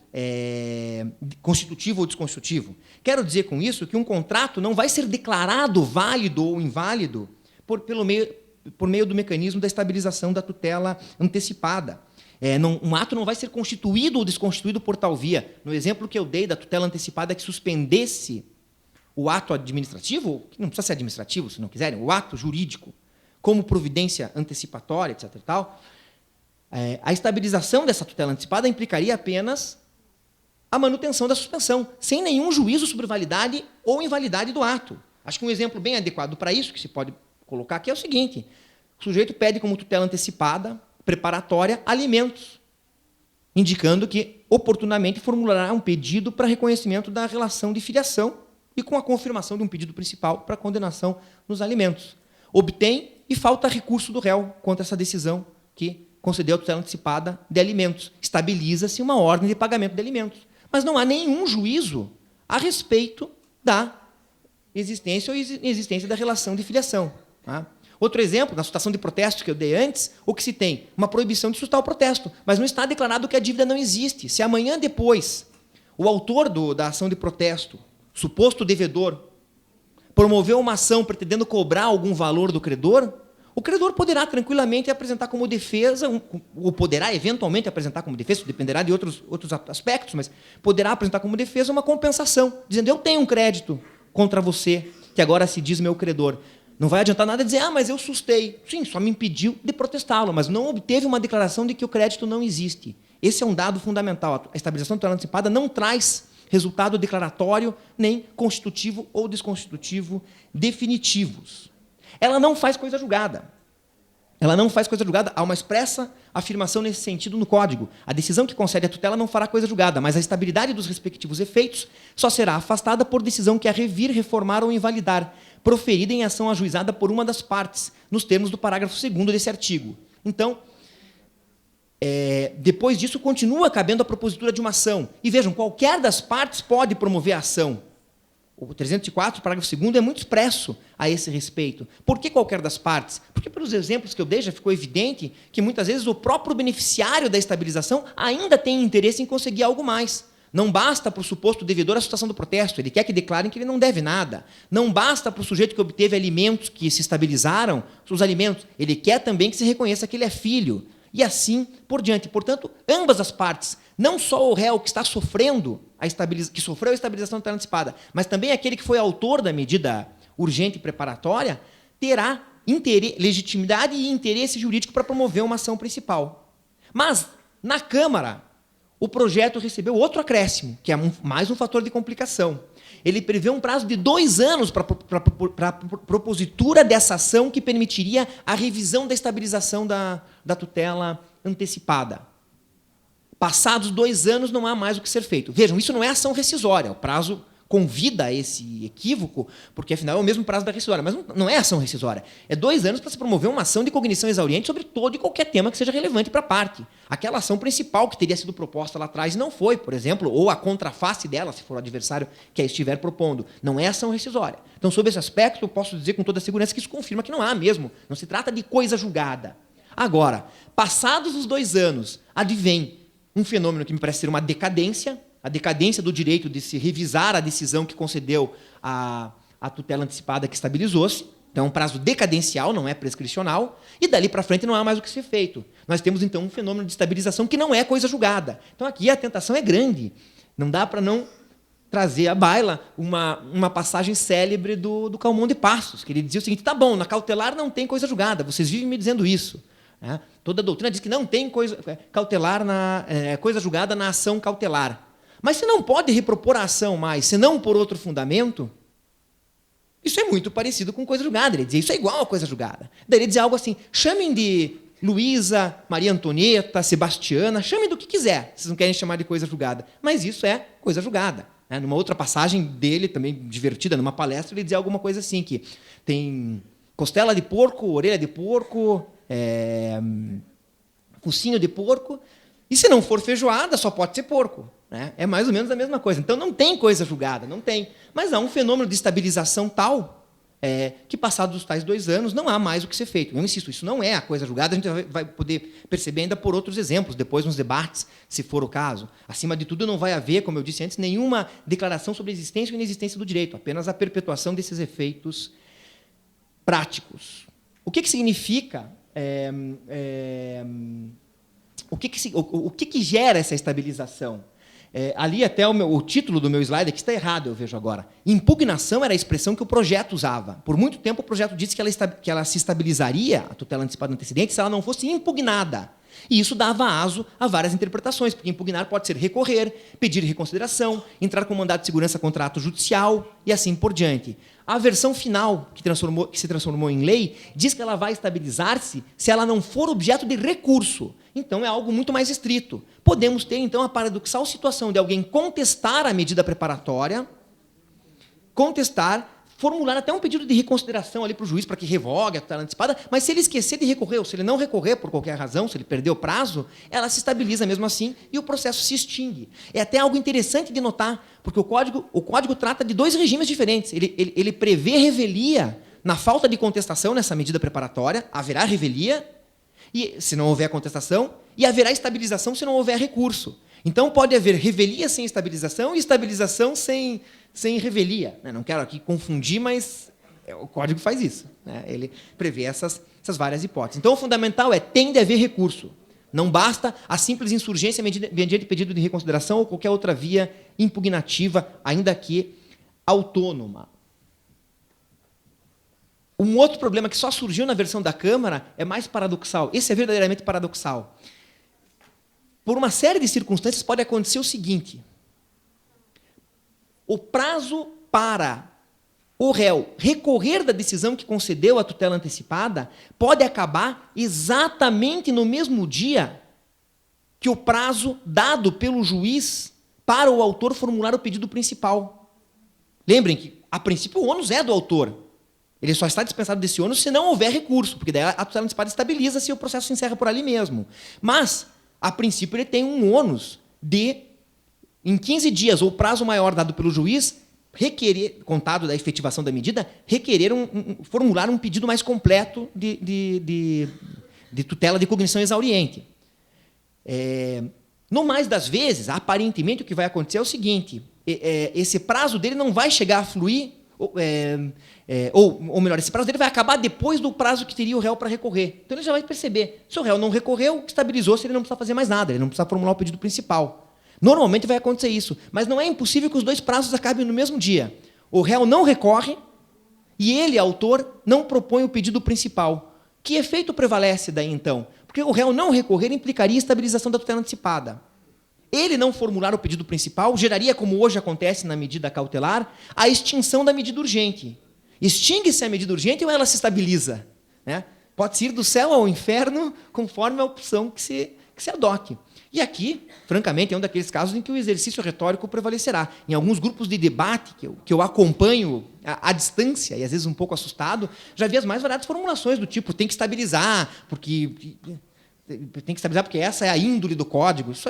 constitutivo ou desconstitutivo. Quero dizer com isso que um contrato não vai ser declarado válido ou inválido por meio do mecanismo da estabilização da tutela antecipada. Um ato não vai ser constituído ou desconstituído por tal via. No exemplo que eu dei da tutela antecipada que suspendesse o ato administrativo, que não precisa ser administrativo, se não quiserem, o ato jurídico, como providência antecipatória, etc. A estabilização dessa tutela antecipada implicaria apenas a manutenção da suspensão, sem nenhum juízo sobre validade ou invalidade do ato. Acho que um exemplo bem adequado para isso, que se pode colocar aqui, é o seguinte. O sujeito pede como tutela antecipada preparatória alimentos, indicando que oportunamente formulará um pedido para reconhecimento da relação de filiação e com a confirmação de um pedido principal para condenação nos alimentos. Obtém e falta recurso do réu contra essa decisão que concedeu a tutela antecipada de alimentos. Estabiliza-se uma ordem de pagamento de alimentos. Mas não há nenhum juízo a respeito da existência ou inexistência da relação de filiação. Tá? Outro exemplo, na sustação de protesto que eu dei antes, o que se tem? Uma proibição de sustar o protesto, mas não está declarado que a dívida não existe. Se amanhã depois o autor da ação de protesto, suposto devedor, promoveu uma ação pretendendo cobrar algum valor do credor, o credor poderá tranquilamente apresentar como defesa, ou poderá eventualmente apresentar como defesa, isso dependerá de outros aspectos, mas poderá apresentar como defesa uma compensação, dizendo, eu tenho um crédito contra você, que agora se diz meu credor. Não vai adiantar nada dizer, mas eu sustei. Sim, só me impediu de protestá-lo, mas não obteve uma declaração de que o crédito não existe. Esse é um dado fundamental. A estabilização tutela antecipada não traz resultado declaratório, nem constitutivo ou desconstitutivo definitivos. Ela não faz coisa julgada. Ela não faz coisa julgada. Há uma expressa afirmação nesse sentido no Código. A decisão que concede a tutela não fará coisa julgada, mas a estabilidade dos respectivos efeitos só será afastada por decisão que a revir, reformar ou invalidar, proferida em ação ajuizada por uma das partes, nos termos do parágrafo 2º desse artigo. Então, depois disso, continua cabendo a propositura de uma ação. E vejam, qualquer das partes pode promover a ação. O 304, parágrafo 2º, é muito expresso a esse respeito. Por que qualquer das partes? Porque, pelos exemplos que eu dei, já ficou evidente que, muitas vezes, o próprio beneficiário da estabilização ainda tem interesse em conseguir algo mais. Não basta para o suposto devedor a sustentação do protesto, ele quer que declarem que ele não deve nada. Não basta para o sujeito que obteve alimentos que se estabilizaram, os alimentos, ele quer também que se reconheça que ele é filho. E assim por diante. Portanto, ambas as partes, não só o réu que está sofrendo, que sofreu a estabilização tutela antecipada, mas também aquele que foi autor da medida urgente e preparatória, terá legitimidade e interesse jurídico para promover uma ação principal. Mas, na Câmara, o projeto recebeu outro acréscimo, que é mais um fator de complicação. Ele prevê um prazo de 2 anos para a propositura dessa ação que permitiria a revisão da estabilização da tutela antecipada. Passados 2 anos, não há mais o que ser feito. Vejam, isso não é ação rescisória. O prazo convida a esse equívoco, porque, afinal, é o mesmo prazo da rescisória. Mas não é ação rescisória. É 2 anos para se promover uma ação de cognição exauriente sobre todo e qualquer tema que seja relevante para a parte. Aquela ação principal que teria sido proposta lá atrás não foi, por exemplo, ou a contraface dela, se for o adversário que a estiver propondo. Não é ação rescisória. Então, sob esse aspecto, eu posso dizer com toda segurança que isso confirma que não há mesmo. Não se trata de coisa julgada. Agora, passados os 2 anos, advém um fenômeno que me parece ser uma decadência, a decadência do direito de se revisar a decisão que concedeu a tutela antecipada que estabilizou-se. Então, é um prazo decadencial, não é prescricional, e dali para frente não há mais o que ser feito. Nós temos, então, um fenômeno de estabilização que não é coisa julgada. Então, aqui a tentação é grande. Não dá para não trazer à baila uma passagem célebre do Calmon de Passos, que ele dizia o seguinte: tá bom, na cautelar não tem coisa julgada, vocês vivem me dizendo isso. Toda a doutrina diz que não tem coisa cautelar coisa julgada na ação cautelar. Mas se não pode repropor a ação mais, senão por outro fundamento, isso é muito parecido com coisa julgada. Ele dizia, isso é igual a coisa julgada. Daí ele dizia algo assim, chamem de Luísa, Maria Antonieta, Sebastiana, chamem do que quiser, vocês não querem chamar de coisa julgada. Mas isso é coisa julgada. Numa outra passagem dele, também divertida, numa palestra, ele dizia alguma coisa assim, que tem costela de porco, orelha de porco, focinho de porco, e se não for feijoada, só pode ser porco. É mais ou menos a mesma coisa. Então, não tem coisa julgada, não tem. Mas há um fenômeno de estabilização tal que, passados os tais 2 anos, não há mais o que ser feito. Eu insisto, isso não é a coisa julgada, a gente vai poder perceber ainda por outros exemplos, depois nos debates, se for o caso. Acima de tudo, não vai haver, como eu disse antes, nenhuma declaração sobre a existência ou inexistência do direito, apenas a perpetuação desses efeitos práticos. O que significa... O que gera essa estabilização? Ali até o título do meu slide aqui está errado, eu vejo agora. Impugnação era a expressão que o projeto usava. Por muito tempo o projeto disse que ela se estabilizaria, a tutela antecipada antecedente, se ela não fosse impugnada. E isso dava aso a várias interpretações, porque impugnar pode ser recorrer, pedir reconsideração, entrar com mandado de segurança contra ato judicial e assim por diante. A versão final, que se transformou em lei, diz que ela vai estabilizar-se se ela não for objeto de recurso. Então, é algo muito mais estrito. Podemos ter, então, a paradoxal situação de alguém contestar a medida preparatória, formular até um pedido de reconsideração ali para o juiz para que revogue a tutela antecipada, mas se ele esquecer de recorrer, ou se ele não recorrer por qualquer razão, se ele perder o prazo, ela se estabiliza mesmo assim e o processo se extingue. É até algo interessante de notar, porque o código trata de 2 regimes diferentes. Ele prevê revelia na falta de contestação nessa medida preparatória, haverá revelia, e, se não houver contestação, e haverá estabilização se não houver recurso. Então, pode haver revelia sem estabilização e estabilização sem revelia. Não quero aqui confundir, mas o código faz isso. Ele prevê essas várias hipóteses. Então, o fundamental tem de haver recurso. Não basta a simples insurgência mediante pedido de reconsideração ou qualquer outra via impugnativa, ainda que autônoma. Um outro problema que só surgiu na versão da Câmara é mais paradoxal. Esse é verdadeiramente paradoxal. Por uma série de circunstâncias pode acontecer o seguinte: o prazo para o réu recorrer da decisão que concedeu a tutela antecipada pode acabar exatamente no mesmo dia que o prazo dado pelo juiz para o autor formular o pedido principal. Lembrem que, a princípio, o ônus é do autor. Ele só está dispensado desse ônus se não houver recurso, porque daí a tutela antecipada estabiliza-se e o processo se encerra por ali mesmo. Mas, a princípio, ele tem um ônus de, em 15 dias, ou prazo maior dado pelo juiz, requerer, contado da efetivação da medida, formular um pedido mais completo de tutela de cognição exauriente. No mais das vezes, aparentemente, o que vai acontecer é o seguinte, esse prazo dele não vai chegar a fluir, ou melhor, esse prazo dele vai acabar depois do prazo que teria o réu para recorrer. Então, ele já vai perceber. Se o réu não recorreu, estabilizou-se, ele não precisa fazer mais nada, ele não precisa formular o pedido principal. Normalmente vai acontecer isso, mas não é impossível que os dois prazos acabem no mesmo dia. O réu não recorre e ele, autor, não propõe o pedido principal. Que efeito prevalece daí, então? Porque o réu não recorrer implicaria estabilização da tutela antecipada. Ele não formular o pedido principal geraria, como hoje acontece na medida cautelar, a extinção da medida urgente. Extingue-se a medida urgente ou ela se estabiliza? Né? Pode-se ir do céu ao inferno conforme a opção que se adote. E aqui, francamente, é um daqueles casos em que o exercício retórico prevalecerá. Em alguns grupos de debate que eu acompanho à distância, e às vezes um pouco assustado, já vi as mais variadas formulações do tipo tem que estabilizar, porque essa é a índole do código. Isso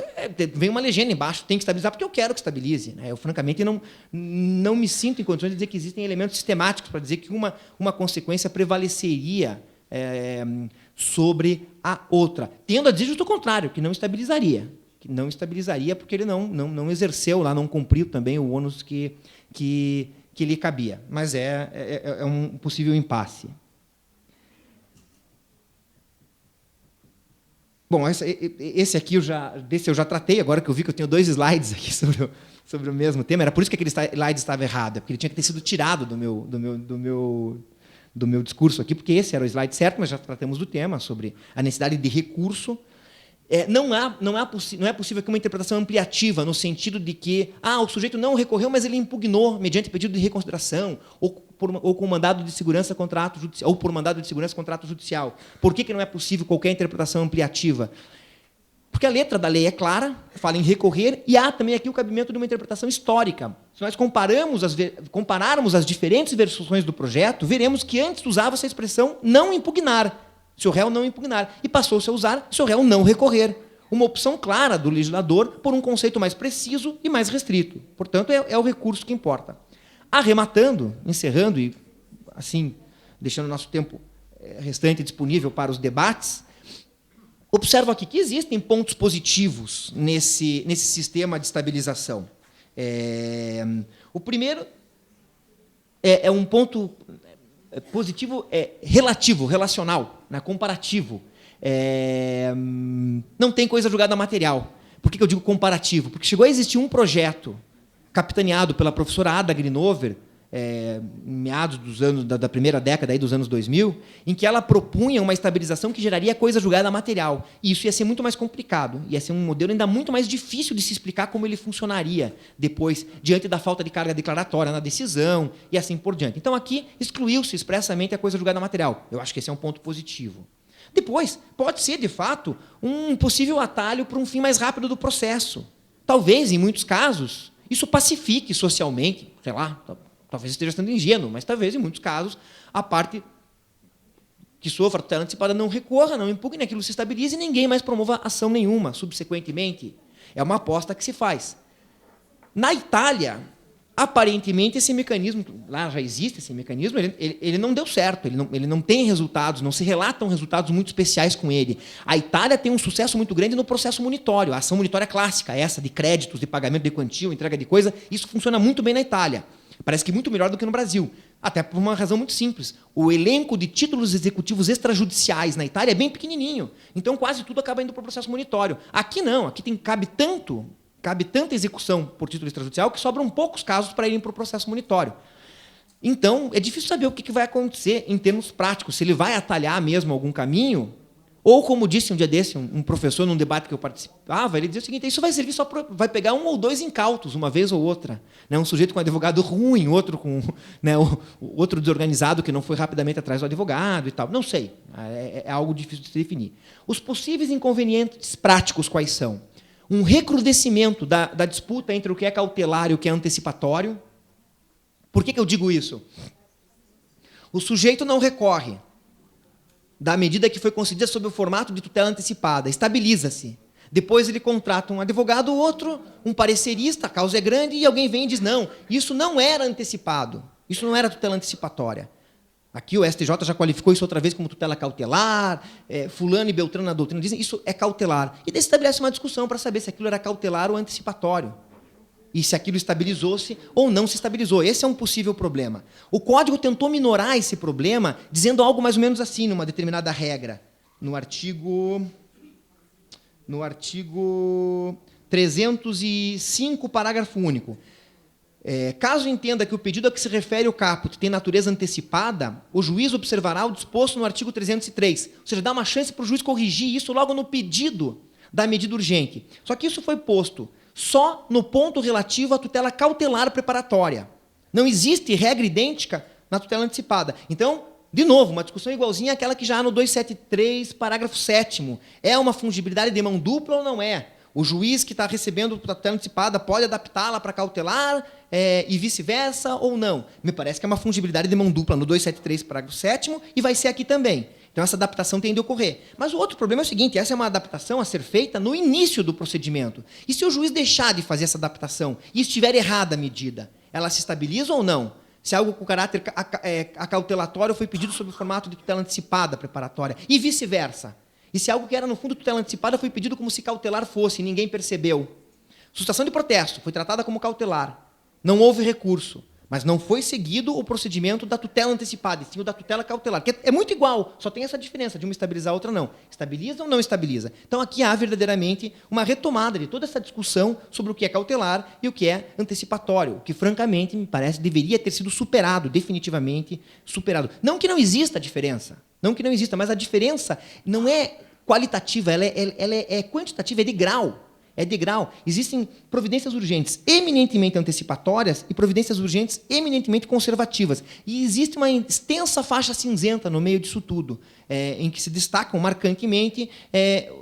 vem uma legenda embaixo, tem que estabilizar porque eu quero que estabilize. Né? Eu, francamente, não me sinto em condições de dizer que existem elementos sistemáticos para dizer que uma consequência prevaleceria sobre a outra, tendo a dizer justo o contrário, que não estabilizaria. Porque ele não exerceu lá, não cumpriu também o ônus que lhe cabia. Mas é um possível impasse. Bom, esse aqui desse eu já tratei, agora que eu vi que eu tenho 2 slides aqui sobre o mesmo tema. Era por isso que aquele slide estava errado, porque ele tinha que ter sido tirado do meu discurso aqui, porque esse era o slide certo, mas já tratamos do tema, sobre a necessidade de recurso. Não é possível que uma interpretação ampliativa, no sentido de que o sujeito não recorreu, mas ele impugnou mediante pedido de reconsideração, ou com mandado de segurança contra ato judicial, ou por mandado de segurança contra ato judicial. Por que não é possível qualquer interpretação ampliativa? Porque a letra da lei é clara, fala em recorrer, e há também aqui o cabimento de uma interpretação histórica. Se nós compararmos as diferentes versões do projeto, veremos que antes usava-se a expressão não impugnar, se o réu não impugnar, e passou-se a usar se o réu não recorrer. Uma opção clara do legislador por um conceito mais preciso e mais restrito. Portanto, é o recurso que importa. Arrematando, encerrando e, assim, deixando o nosso tempo restante disponível para os debates, observo aqui que existem pontos positivos nesse sistema de estabilização. O primeiro é um ponto positivo, relativo, relacional, né, comparativo. Não tem coisa julgada material. Por que eu digo comparativo? Porque chegou a existir um projeto capitaneado pela professora Ada Grinover, em meados da primeira década aí dos anos 2000, em que ela propunha uma estabilização que geraria coisa julgada material. E isso ia ser muito mais complicado, ia ser um modelo ainda muito mais difícil de se explicar como ele funcionaria depois, diante da falta de carga declaratória na decisão e assim por diante. Então, aqui, excluiu-se expressamente a coisa julgada material. Eu acho que esse é um ponto positivo. Depois, pode ser, de fato, um possível atalho para um fim mais rápido do processo. Talvez, em muitos casos, isso pacifique socialmente, sei lá, talvez esteja sendo ingênuo, mas talvez, em muitos casos, a parte que sofra tutela antecipada não recorra, não impugne, aquilo se estabilize e ninguém mais promova ação nenhuma, subsequentemente. É uma aposta que se faz. Na Itália, aparentemente, esse mecanismo, lá já existe esse mecanismo, ele não deu certo, ele não tem resultados, não se relatam resultados muito especiais com ele. A Itália tem um sucesso muito grande no processo munitório, a ação munitória clássica, essa de créditos, de pagamento de quantia, entrega de coisa, isso funciona muito bem na Itália. Parece que muito melhor do que no Brasil. Até por uma razão muito simples. O elenco de títulos executivos extrajudiciais na Itália é bem pequenininho. Então, quase tudo acaba indo para o processo munitório. Aqui não. Aqui cabe tanta execução por título extrajudicial que sobram poucos casos para irem para o processo munitório. Então, é difícil saber o que vai acontecer em termos práticos. Se ele vai atalhar mesmo algum caminho, ou, como disse um dia desse um professor num debate que eu participava, ele dizia o seguinte: isso vai servir só vai pegar 1 ou 2 incautos, uma vez ou outra. Né? Um sujeito com um advogado ruim, outro com outro desorganizado que não foi rapidamente atrás do advogado e tal. Não sei. É algo difícil de se definir. Os possíveis inconvenientes práticos quais são? Um recrudescimento da disputa entre o que é cautelar e o que é antecipatório. Por que eu digo isso? O sujeito não recorre da medida que foi concedida sob o formato de tutela antecipada, estabiliza-se. Depois ele contrata um advogado, outro, um parecerista, a causa é grande, e alguém vem e diz, não, isso não era antecipado, isso não era tutela antecipatória. Aqui o STJ já qualificou isso outra vez como tutela cautelar, fulano e beltrano na doutrina dizem isso é cautelar. E daí se estabelece uma discussão para saber se aquilo era cautelar ou antecipatório. E se aquilo estabilizou-se ou não se estabilizou. Esse é um possível problema. O Código tentou minorar esse problema, dizendo algo mais ou menos assim, numa determinada regra. No artigo 305, parágrafo único. Caso entenda que o pedido a que se refere o caput tem natureza antecipada, o juiz observará o disposto no artigo 303. Ou seja, dá uma chance para o juiz corrigir isso logo no pedido da medida urgente. Só que isso foi posto só no ponto relativo à tutela cautelar preparatória. Não existe regra idêntica na tutela antecipada. Então, de novo, uma discussão igualzinha àquela que já há no 273, parágrafo 7º. É uma fungibilidade de mão dupla ou não é? O juiz que está recebendo a tutela antecipada pode adaptá-la para cautelar e vice-versa ou não? Me parece que é uma fungibilidade de mão dupla no 273, parágrafo 7º, e vai ser aqui também. Então, essa adaptação tem de ocorrer. Mas o outro problema é o seguinte, essa é uma adaptação a ser feita no início do procedimento. E se o juiz deixar de fazer essa adaptação e estiver errada a medida, ela se estabiliza ou não? Se algo com caráter acautelatório foi pedido sob o formato de tutela antecipada preparatória, e vice-versa. E se algo que era, no fundo, tutela antecipada foi pedido como se cautelar fosse, e ninguém percebeu. Sustentação de protesto foi tratada como cautelar. Não houve recurso, mas não foi seguido o procedimento da tutela antecipada, e sim o da tutela cautelar, que é muito igual, só tem essa diferença de uma estabilizar a outra não. Estabiliza ou não estabiliza? Então, aqui há verdadeiramente uma retomada de toda essa discussão sobre o que é cautelar e o que é antecipatório, que, francamente, me parece, deveria ter sido superado, definitivamente superado. Não que não exista diferença, não que não exista, mas a diferença não é qualitativa, ela é quantitativa, é de grau. É de grau. Existem providências urgentes eminentemente antecipatórias e providências urgentes eminentemente conservativas. E existe uma extensa faixa cinzenta no meio disso tudo, em que se destacam marcantemente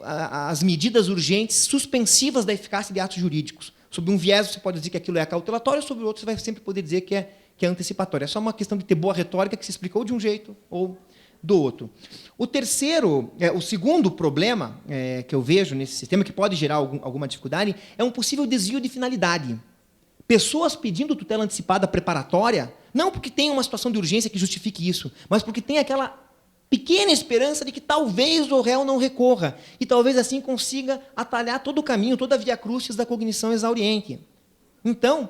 as medidas urgentes suspensivas da eficácia de atos jurídicos. Sob um viés, você pode dizer que aquilo é cautelatório, sobre o outro, você vai sempre poder dizer que é antecipatório. É só uma questão de ter boa retórica que se explicou de um jeito ou do outro. O segundo problema que eu vejo nesse sistema, que pode gerar alguma dificuldade, é um possível desvio de finalidade. Pessoas pedindo tutela antecipada preparatória, não porque tem uma situação de urgência que justifique isso, mas porque tem aquela pequena esperança de que talvez o réu não recorra, e talvez assim consiga atalhar todo o caminho, toda a via crucis da cognição exauriente. Então,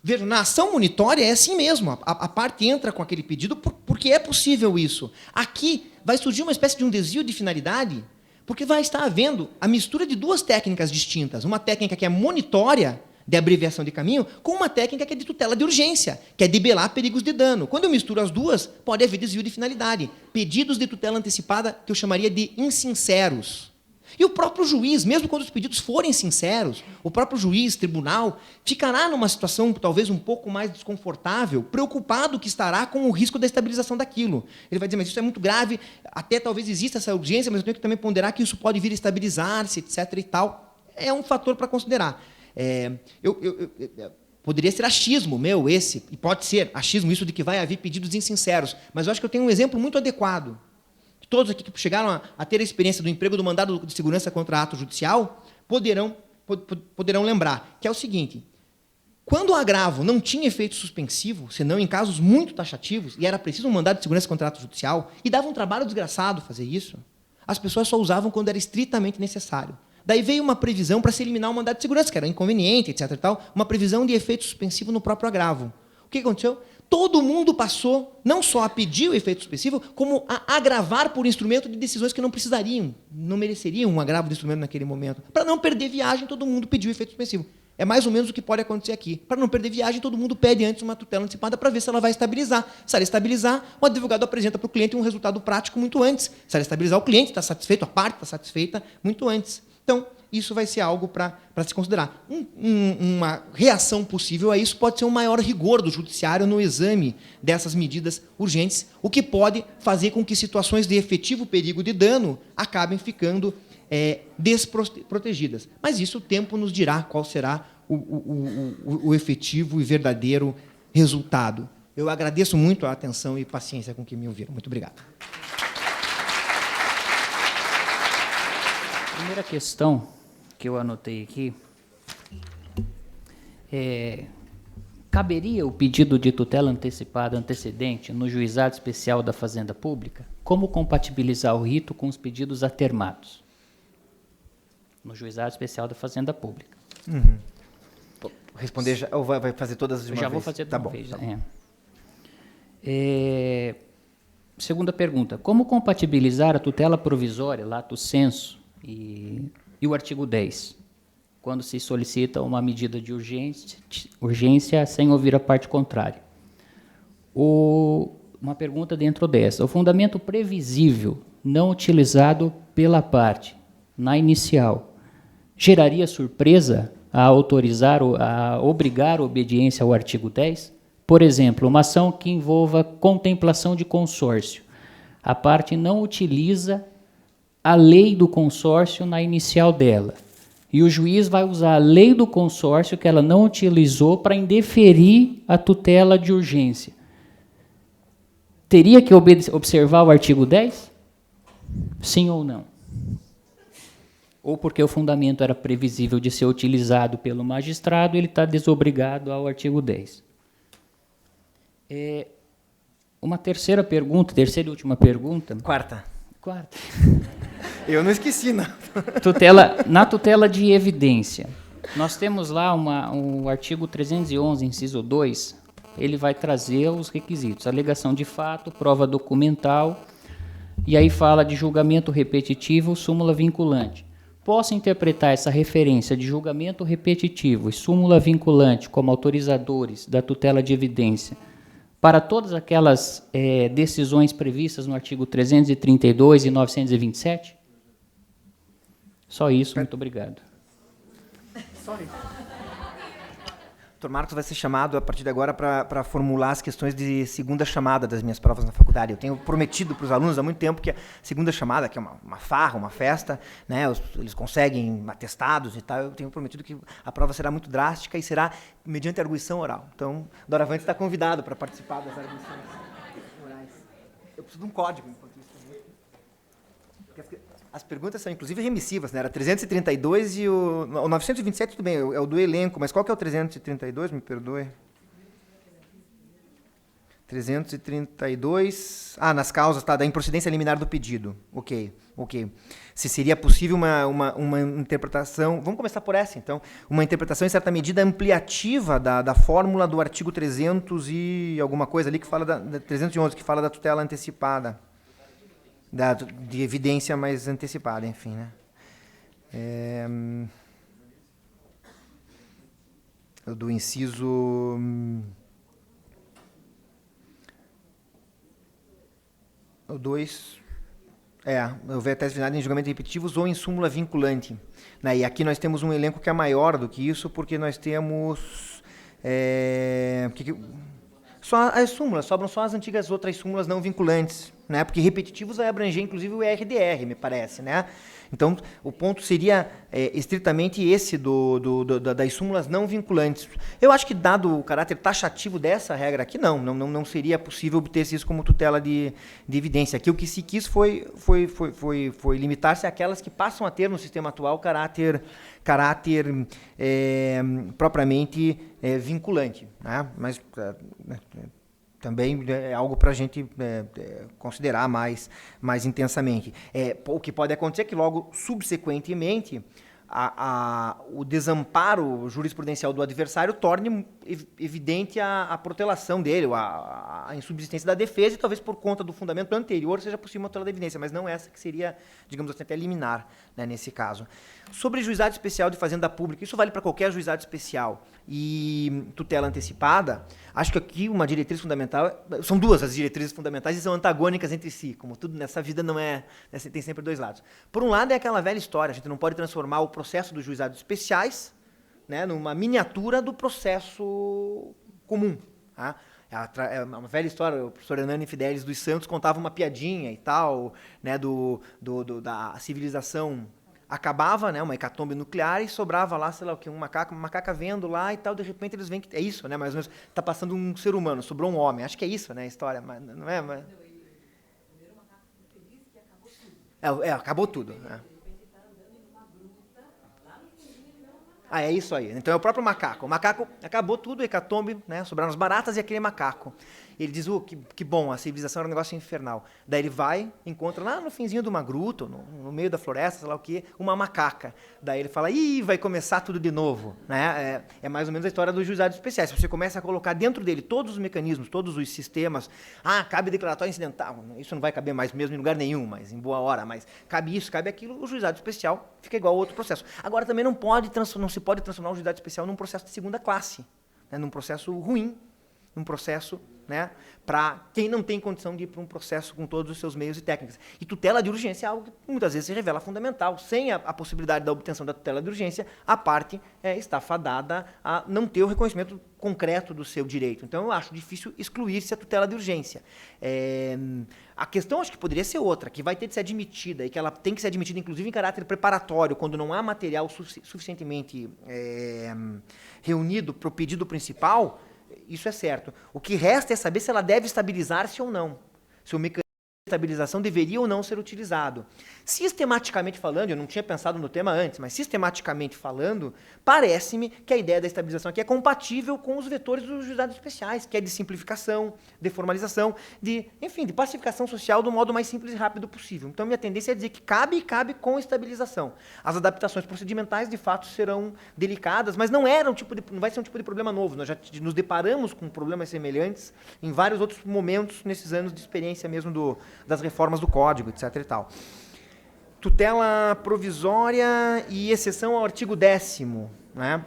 veja, na ação monitória é assim mesmo, a parte entra com aquele pedido porque é possível isso. Aqui vai surgir uma espécie de um desvio de finalidade, porque vai estar havendo a mistura de duas técnicas distintas. Uma técnica que é monitória, de abreviação de caminho, com uma técnica que é de tutela de urgência, que é debelar perigos de dano. Quando eu misturo as duas, pode haver desvio de finalidade. Pedidos de tutela antecipada que eu chamaria de insinceros. E o próprio juiz, mesmo quando os pedidos forem sinceros, o próprio juiz, tribunal, ficará numa situação talvez um pouco mais desconfortável, preocupado que estará com o risco da estabilização daquilo. Ele vai dizer, mas isso é muito grave, até talvez exista essa urgência, mas eu tenho que também ponderar que isso pode vir a estabilizar-se, etc. e tal. É um fator para considerar. Poderia ser achismo meu esse, e pode ser achismo isso de que vai haver pedidos insinceros, mas eu acho que eu tenho um exemplo muito adequado. Todos aqui que chegaram a ter a experiência do emprego do mandado de segurança contra ato judicial poderão lembrar, que é o seguinte, quando o agravo não tinha efeito suspensivo, senão em casos muito taxativos, e era preciso um mandado de segurança contra ato judicial, e dava um trabalho desgraçado fazer isso, as pessoas só usavam quando era estritamente necessário. Daí veio uma previsão para se eliminar o mandado de segurança, que era inconveniente, etc. e tal, uma previsão de efeito suspensivo no próprio agravo. O que aconteceu? Todo mundo passou não só a pedir o efeito suspensivo, como a agravar por instrumento de decisões que não precisariam, não mereceriam um agravo de instrumento naquele momento. Para não perder viagem, todo mundo pediu o efeito suspensivo. É mais ou menos o que pode acontecer aqui. Para não perder viagem, todo mundo pede antes uma tutela antecipada para ver se ela vai estabilizar. Se ela estabilizar, o advogado apresenta para o cliente um resultado prático muito antes. Se ela estabilizar, o cliente está satisfeito, a parte está satisfeita muito antes. Então, isso vai ser algo para se considerar. Uma reação possível a isso pode ser um maior rigor do judiciário no exame dessas medidas urgentes, o que pode fazer com que situações de efetivo perigo de dano acabem ficando desprotegidas. Mas isso o tempo nos dirá qual será o efetivo e verdadeiro resultado. Eu agradeço muito a atenção e paciência com que me ouviram. Muito obrigado. A primeira questão que eu anotei aqui caberia o pedido de tutela antecipada antecedente no Juizado Especial da Fazenda Pública? Como compatibilizar o rito com os pedidos atermados? No Juizado Especial da Fazenda Pública. Uhum. Responder já, ou vai fazer todas de uma vez? Já vou fazer de uma vez. Tá bom. Segunda pergunta. Como compatibilizar a tutela provisória, lato sensu, e o artigo 10, quando se solicita uma medida de urgência sem ouvir a parte contrária? Uma pergunta dentro dessa. O fundamento previsível não utilizado pela parte na inicial geraria surpresa a autorizar ou a obrigar a obediência ao artigo 10? Por exemplo, uma ação que envolva contemplação de consórcio. A parte não utiliza a lei do consórcio na inicial dela. E o juiz vai usar a lei do consórcio que ela não utilizou para indeferir a tutela de urgência. Teria que observar o artigo 10? Sim ou não? Ou porque o fundamento era previsível de ser utilizado pelo magistrado, ele está desobrigado ao artigo 10. Uma terceira e última pergunta. Quarta. Quarta. Eu não esqueci, não. Na tutela de evidência, nós temos lá o artigo 311, inciso 2, ele vai trazer os requisitos, alegação de fato, prova documental, e aí fala de julgamento repetitivo, súmula vinculante. Posso interpretar essa referência de julgamento repetitivo e súmula vinculante como autorizadores da tutela de evidência para todas aquelas decisões previstas no artigo 332 e 927? Só isso, muito obrigado. Só isso. Dr. Marcos vai ser chamado, a partir de agora, para formular as questões de segunda chamada das minhas provas na faculdade. Eu tenho prometido para os alunos há muito tempo que a segunda chamada, que é uma farra, uma festa, né, eles conseguem atestados e tal, eu tenho prometido que a prova será muito drástica e será mediante arguição oral. Então, Doravante está convidado para participar das arguições orais. Eu preciso de um código, enquanto isso. Porque as perguntas são, inclusive, remissivas, né? Era 332 e o 927, tudo bem, é o do elenco, mas qual que é o 332? Me perdoe. 332... nas causas, tá, da improcedência liminar do pedido. Ok. Se seria possível uma interpretação... Vamos começar por essa, então. Uma interpretação, em certa medida, ampliativa da fórmula do artigo 300 e alguma coisa ali, que fala da 311, que fala da tutela antecipada. De evidência mais antecipada, enfim, né? Do inciso... O 2... houver tese finada em julgamento repetitivos ou em súmula vinculante. Né? E aqui nós temos um elenco que é maior do que isso, porque nós temos... só as súmulas, sobram só as antigas outras súmulas não vinculantes, né? Porque repetitivos vai abranger, inclusive, o RDR, me parece, né? Então, o ponto seria estritamente esse das súmulas não vinculantes. Eu acho que, dado o caráter taxativo dessa regra aqui, não seria possível obter isso como tutela de evidência. Aqui o que se quis foi limitar-se àquelas que passam a ter no sistema atual caráter propriamente vinculante, né? Mas também é algo para a gente considerar mais intensamente. O que pode acontecer é que logo subsequentemente o desamparo jurisprudencial do adversário torne evidente a protelação dele, a insubsistência da defesa, e talvez por conta do fundamento anterior seja possível uma tutela da evidência, mas não essa que seria, digamos assim, até liminar, né, nesse caso. Sobre juizado especial de fazenda pública, isso vale para qualquer juizado especial e tutela antecipada. Acho que aqui uma diretriz fundamental, são duas as diretrizes fundamentais e são antagônicas entre si, como tudo nessa vida não é, tem sempre dois lados. Por um lado é aquela velha história, a gente não pode transformar o processo dos juizados especiais, né, numa miniatura do processo comum. Tá? É uma velha história, o professor Hernani Fidelis dos Santos contava uma piadinha e tal, né, da civilização acabava, né, uma hecatombe nuclear e sobrava lá, sei lá o que, uma macaca vendo lá e tal, de repente eles veem que é isso, né, mais ou menos, está passando um ser humano, sobrou um homem. Acho que é isso, né, a história, mas não é? Mas... acabou tudo. É. É isso aí. Então é o próprio macaco. O macaco acabou tudo, hecatombe, né, sobraram as baratas e aquele macaco. Ele diz, que bom, a civilização era um negócio infernal. Daí ele vai, encontra lá no finzinho de uma gruta, no meio da floresta, sei lá o quê, uma macaca. Daí ele fala, vai começar tudo de novo. Né? É mais ou menos a história dos juizados especiais. Você começa a colocar dentro dele todos os mecanismos, todos os sistemas. Cabe declaratório incidental. Isso não vai caber mais mesmo em lugar nenhum, mas em boa hora. Mas cabe isso, cabe aquilo. O juizado especial fica igual a outro processo. Agora também não se pode transformar o juizado especial num processo de segunda classe, né? Num processo ruim, num processo, né, para quem não tem condição de ir para um processo com todos os seus meios e técnicas. E tutela de urgência é algo que muitas vezes se revela fundamental. Sem a possibilidade da obtenção da tutela de urgência, a parte está fadada a não ter o reconhecimento concreto do seu direito. Então, eu acho difícil excluir-se a tutela de urgência. A questão, acho que poderia ser outra, que vai ter de ser admitida, e que ela tem que ser admitida, inclusive, em caráter preparatório, quando não há material suficientemente reunido para o pedido principal. Isso é certo. O que resta é saber se ela deve estabilizar-se ou não. Se o mecanismo de estabilização deveria ou não ser utilizado. Sistematicamente falando, eu não tinha pensado no tema antes, mas sistematicamente falando, parece-me que a ideia da estabilização aqui é compatível com os vetores dos juizados especiais, que é de simplificação, de formalização, de pacificação social do modo mais simples e rápido possível. Então, minha tendência é dizer que cabe com estabilização. As adaptações procedimentais, de fato, serão delicadas, mas não vai ser um tipo de problema novo. Nós já nos deparamos com problemas semelhantes em vários outros momentos nesses anos de experiência mesmo das reformas do Código, etc. e tal. Tutela provisória e exceção ao artigo 10º, né?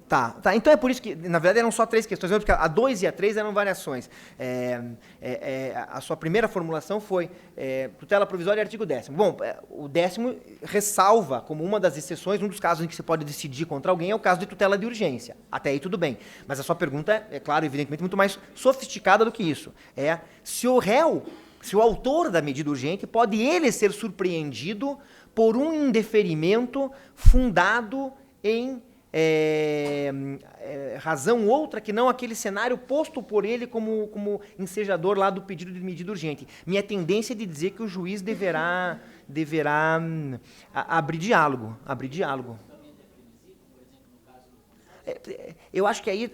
Tá. Então é por isso que, na verdade, eram só 3 questões, porque a 2 e a 3 eram variações. A sua primeira formulação foi tutela provisória e artigo 10º. Bom, o 10º ressalva, como uma das exceções, um dos casos em que você pode decidir contra alguém é o caso de tutela de urgência. Até aí tudo bem. Mas a sua pergunta é, claro, evidentemente, muito mais sofisticada do que isso. Se o autor da medida urgente pode ele ser surpreendido por um indeferimento fundado em razão outra que não aquele cenário posto por ele como ensejador lá do pedido de medida urgente. Minha tendência é de dizer que o juiz deverá abrir diálogo. Eu acho que aí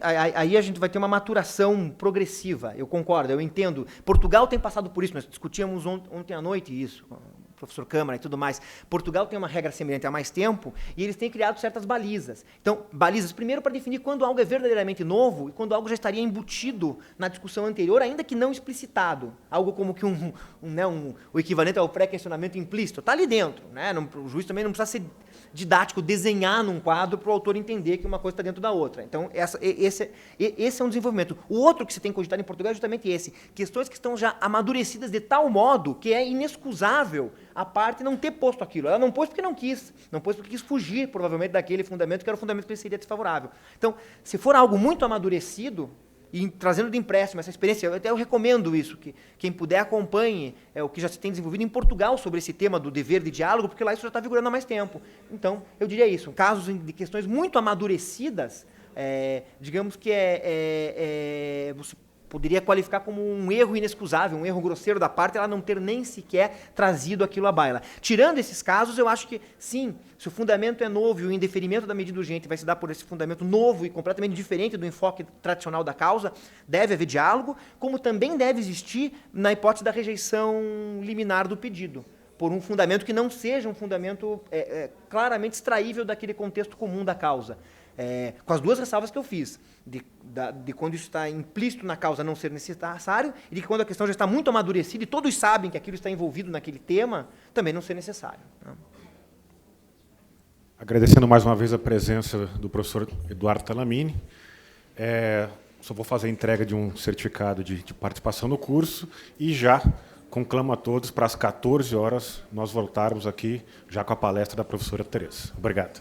a gente vai ter uma maturação progressiva, eu concordo, eu entendo. Portugal tem passado por isso, nós discutíamos ontem à noite isso, com o professor Câmara e tudo mais. Portugal tem uma regra semelhante há mais tempo e eles têm criado certas balizas. Então, balizas, primeiro, para definir quando algo é verdadeiramente novo e quando algo já estaria embutido na discussão anterior, ainda que não explicitado. Algo como que o equivalente ao pré-questionamento implícito. Está ali dentro. Né? O juiz também não precisa ser didático, desenhar num quadro para o autor entender que uma coisa está dentro da outra. Então, esse é um desenvolvimento. O outro que se tem cogitado em Portugal é justamente esse. Questões que estão já amadurecidas de tal modo que é inexcusável a parte não ter posto aquilo. Ela não pôs porque não quis. Não pôs porque quis fugir, provavelmente, daquele fundamento que era o fundamento que lhe seria desfavorável. Então, se for algo muito amadurecido, e trazendo de empréstimo essa experiência, eu recomendo isso, que quem puder acompanhe o que já se tem desenvolvido em Portugal sobre esse tema do dever de diálogo, porque lá isso já está vigorando há mais tempo. Então, eu diria isso, casos de questões muito amadurecidas, digamos que você poderia qualificar como um erro inexcusável, um erro grosseiro da parte, ela não ter nem sequer trazido aquilo à baila. Tirando esses casos, eu acho que, sim, se o fundamento é novo e o indeferimento da medida urgente vai se dar por esse fundamento novo e completamente diferente do enfoque tradicional da causa, deve haver diálogo, como também deve existir na hipótese da rejeição liminar do pedido, por um fundamento que não seja um fundamento claramente extraível daquele contexto comum da causa. Com as duas ressalvas que eu fiz, de quando isso está implícito na causa não ser necessário, e de que quando a questão já está muito amadurecida e todos sabem que aquilo está envolvido naquele tema, também não ser necessário. Agradecendo mais uma vez a presença do professor Eduardo Talamini. Só vou fazer a entrega de um certificado de participação no curso e já conclamo a todos para às 14 horas nós voltarmos aqui já com a palestra da professora Tereza. Obrigado.